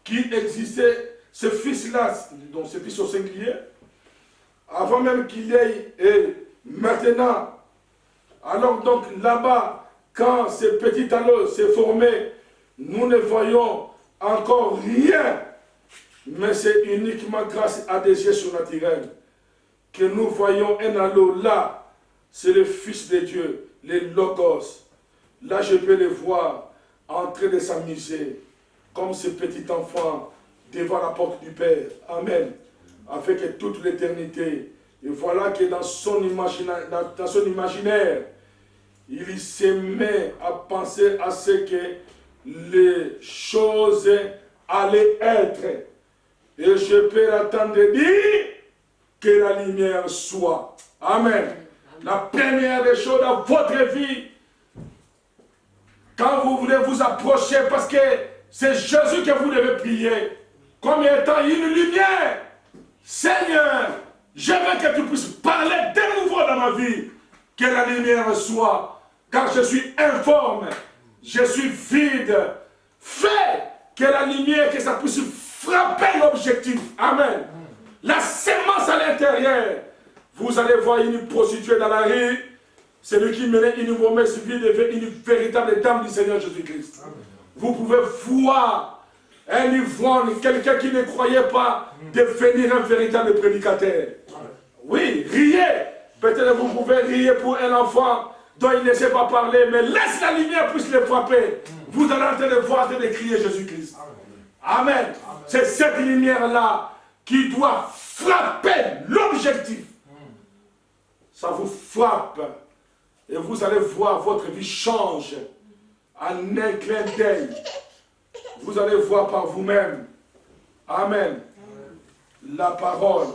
qui existaient, ce fils-là, donc ce fils au singulier, avant même qu'il y ait, et maintenant. Alors donc là-bas, quand ce petit anneau s'est formé, nous ne voyons encore rien, mais c'est uniquement grâce à des yeux surnaturels que nous voyons un anneau là. C'est le Fils de Dieu, le Logos. Là, je peux le voir en train de s'amuser, comme ce petit enfant devant la porte du Père. Amen. Avec toute l'éternité. Et voilà que dans son imaginaire, il se met à penser à ce que les choses allaient être. Et je peux attendre de dire que la lumière soit. Amen. La première des choses dans votre vie, quand vous voulez vous approcher, parce que c'est Jésus que vous devez prier, comme étant une lumière. Seigneur, je veux que tu puisses parler de nouveau dans ma vie, que la lumière soit, car je suis informe, je suis vide. Fais que la lumière, que ça puisse frapper l'objectif. Amen. La sémence à l'intérieur. Vous allez voir une prostituée dans la rue, celui qui menait une mauvaise vie devient une véritable dame du Seigneur Jésus-Christ. Vous pouvez voir un ivrogne, quelqu'un qui ne croyait pas, devenir un véritable prédicateur. Oui, riez. Peut-être vous pouvez rire pour un enfant dont il ne sait pas parler, mais laisse la lumière puisse le frapper. Vous allez en train de voir, de crier Jésus-Christ. Amen. C'est cette lumière-là qui doit frapper l'objectif. Ça vous frappe. Et vous allez voir votre vie change en un clin d'œil. Vous allez voir par vous-même. Amen. La parole.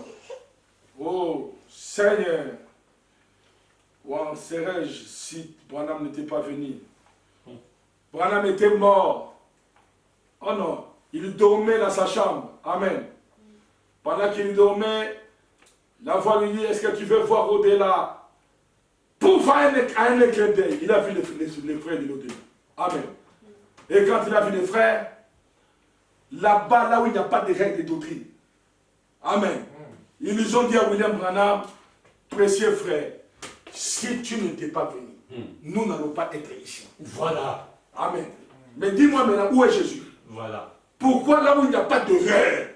Oh Seigneur. Où en serais-je si Branham n'était pas venu? Branham était mort. Oh non. Il dormait dans sa chambre. Amen. Pendant qu'il dormait, la voix lui dit, est-ce que tu veux voir au-delà? Pour voir un éclair d'œil, il a vu les frères de l'au-delà. Amen. Et quand il a vu les frères, là-bas, là où il n'y a pas de règles de doctrine. Amen. Ils nous ont dit à William Branham, précieux frère, si tu n'étais pas venu, nous n'allons pas être ici. Voilà. Amen. Mais dis-moi maintenant, où est Jésus? Voilà. Pourquoi là où il n'y a pas de règles?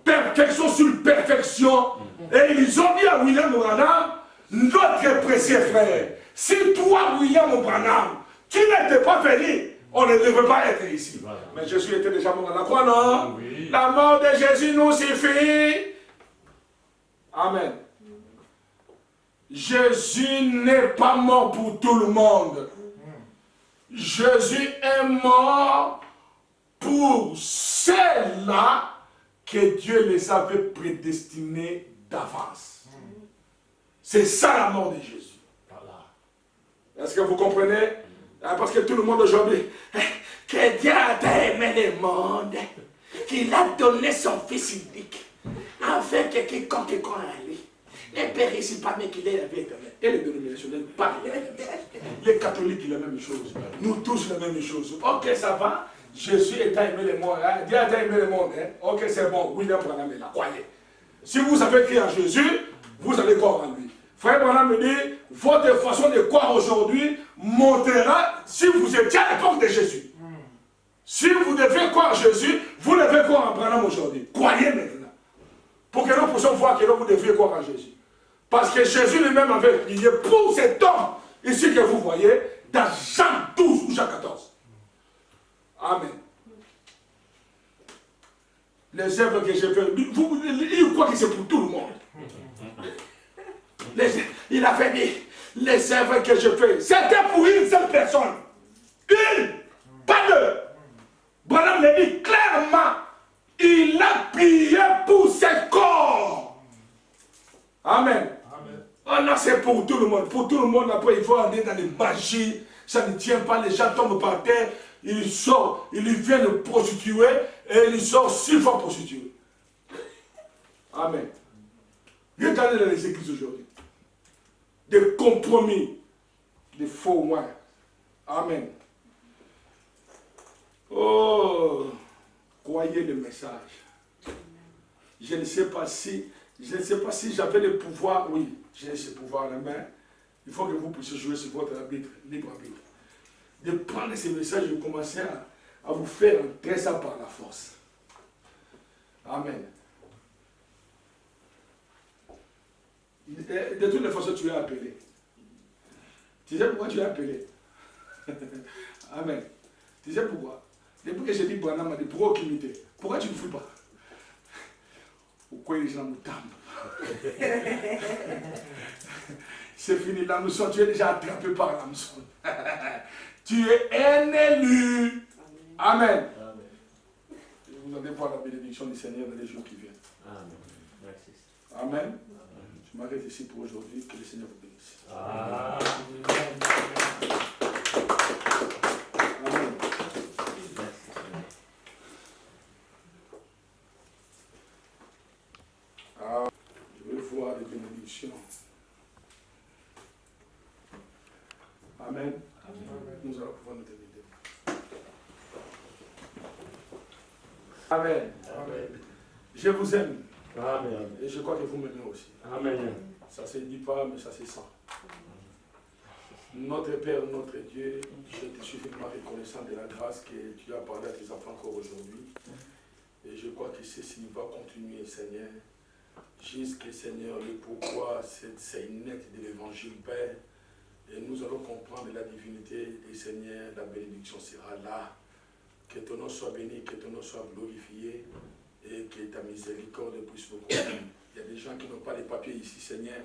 Perfection sur perfection. Et ils ont dit à William Branham, notre précieux frère, si toi, William Branham, tu n'étais pas venu, on ne devrait pas être ici. Voilà. Mais Jésus était déjà mort à la croix, non? Oui. La mort de Jésus nous suffit. Amen. Jésus n'est pas mort pour tout le monde. Jésus est mort pour ceux-là que Dieu les avait prédestinés d'avance. C'est ça la mort de Jésus. Voilà. Est-ce que vous comprenez? Parce que tout le monde aujourd'hui, que Dieu a aimé le monde, qu'il a donné son Fils unique, afin que quiconque croit en lui ne périsse pas, mais qu'il ait la vie éternelle. Et les dénominationnels parlent. Les catholiques, la même chose. Nous tous, la même chose. Ok, ça va. Jésus a aimé le monde. Hein? Dieu a aimé le monde. Hein? Ok, c'est bon. William Branham est là. Croyez. Si vous avez cru en Jésus, vous allez croire en lui. Frère Branham me dit, votre façon de croire aujourd'hui montrera si vous étiez à l'époque de Jésus. Si vous devez croire en Jésus, vous devez croire en Branham aujourd'hui. Croyez maintenant. Pour que nous puissions voir que vous devez croire en Jésus. Parce que Jésus lui-même avait prié pour cet homme, ici que vous voyez, dans Jean 12 ou Jean 14. Amen. Les œuvres que j'ai faites, il croit que c'est pour tout le monde. Il a fait dit, les œuvres que je fais, c'était pour une seule personne. Une, pas deux. Branham le dit clairement, il a prié pour ses corps. Amen. Oh non, c'est pour tout le monde. Pour tout le monde, après, il faut aller dans les magies. Ça ne tient pas, les gens tombent par terre. Ils sortent, ils viennent prostituer et ils sortent 6 fois prostitués. Amen. Regardez dans les églises aujourd'hui. Des compromis, des faux moyens. Amen. Oh, croyez le message. Je ne sais pas si j'avais le pouvoir, oui, j'ai ce pouvoir à la main. Il faut que vous puissiez jouer sur votre arbitre, libre arbitre. De prendre ces messages et de commencer à vous faire entrer ça par la force. Amen. De toutes les façons, tu es appelé. Tu sais pourquoi tu es appelé? Amen. Tu sais pourquoi? Depuis que j'ai dit Branham m'a dit pourquoi occupité? Pourquoi tu ne fous pas? Pourquoi les gens nous tendent? C'est fini, l'hameçon, tu es déjà attrapé par l'hameçon. Tu es un élu. Amen. Vous allez voir la bénédiction du Seigneur dans les jours qui viennent. Amen. Merci. Amen. Je m'arrête ici pour aujourd'hui. Que le Seigneur vous bénisse. Amen. Amen. Je vais voir les bénédictions. Amen. Nous allons pouvoir nous terminer. Amen. Amen. Je vous aime. Amen. Et je crois que vous m'aimez aussi. Amen. Ça ne se dit pas, mais ça se sent. Notre Père, notre Dieu, je te suis vraiment reconnaissant de la grâce que tu as parlé à tes enfants encore aujourd'hui. Et je crois que ceci va continuer, Seigneur. Jusqu'à, Seigneur, le pourquoi c'est net de l'évangile, Père. Et nous allons comprendre la divinité et Seigneur, la bénédiction sera là. Que ton nom soit béni, que ton nom soit glorifié et que ta miséricorde puisse nous conduire. Il y a des gens qui n'ont pas les papiers ici, Seigneur.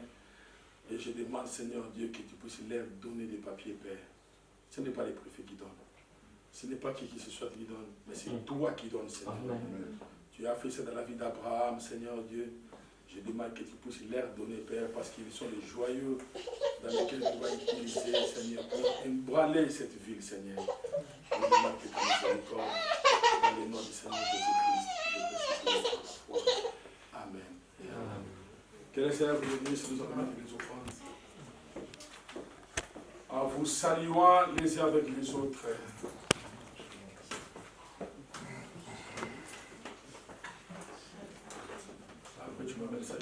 Et je demande, Seigneur Dieu, que tu puisses leur donner des papiers, Père. Ce n'est pas les préfets qui donnent. Ce n'est pas qui que ce soit qui donne, mais c'est toi qui donnes, Seigneur. Amen. Tu as fait ça dans la vie d'Abraham, Seigneur Dieu. Je demande que tu puisses leur donner, Père, parce qu'ils sont les joyeux dans lesquels tu vas utiliser, Seigneur, pour embranler cette ville, Seigneur. Je demande que tu nous accordes dans le nom du Seigneur Jésus-Christ. Je te supplie. Amen. Amen. Que le Seigneur vous bénisse, nous allons mettre les offrandes. En vous saluant les uns avec les autres. Après, tu m'amènes ça.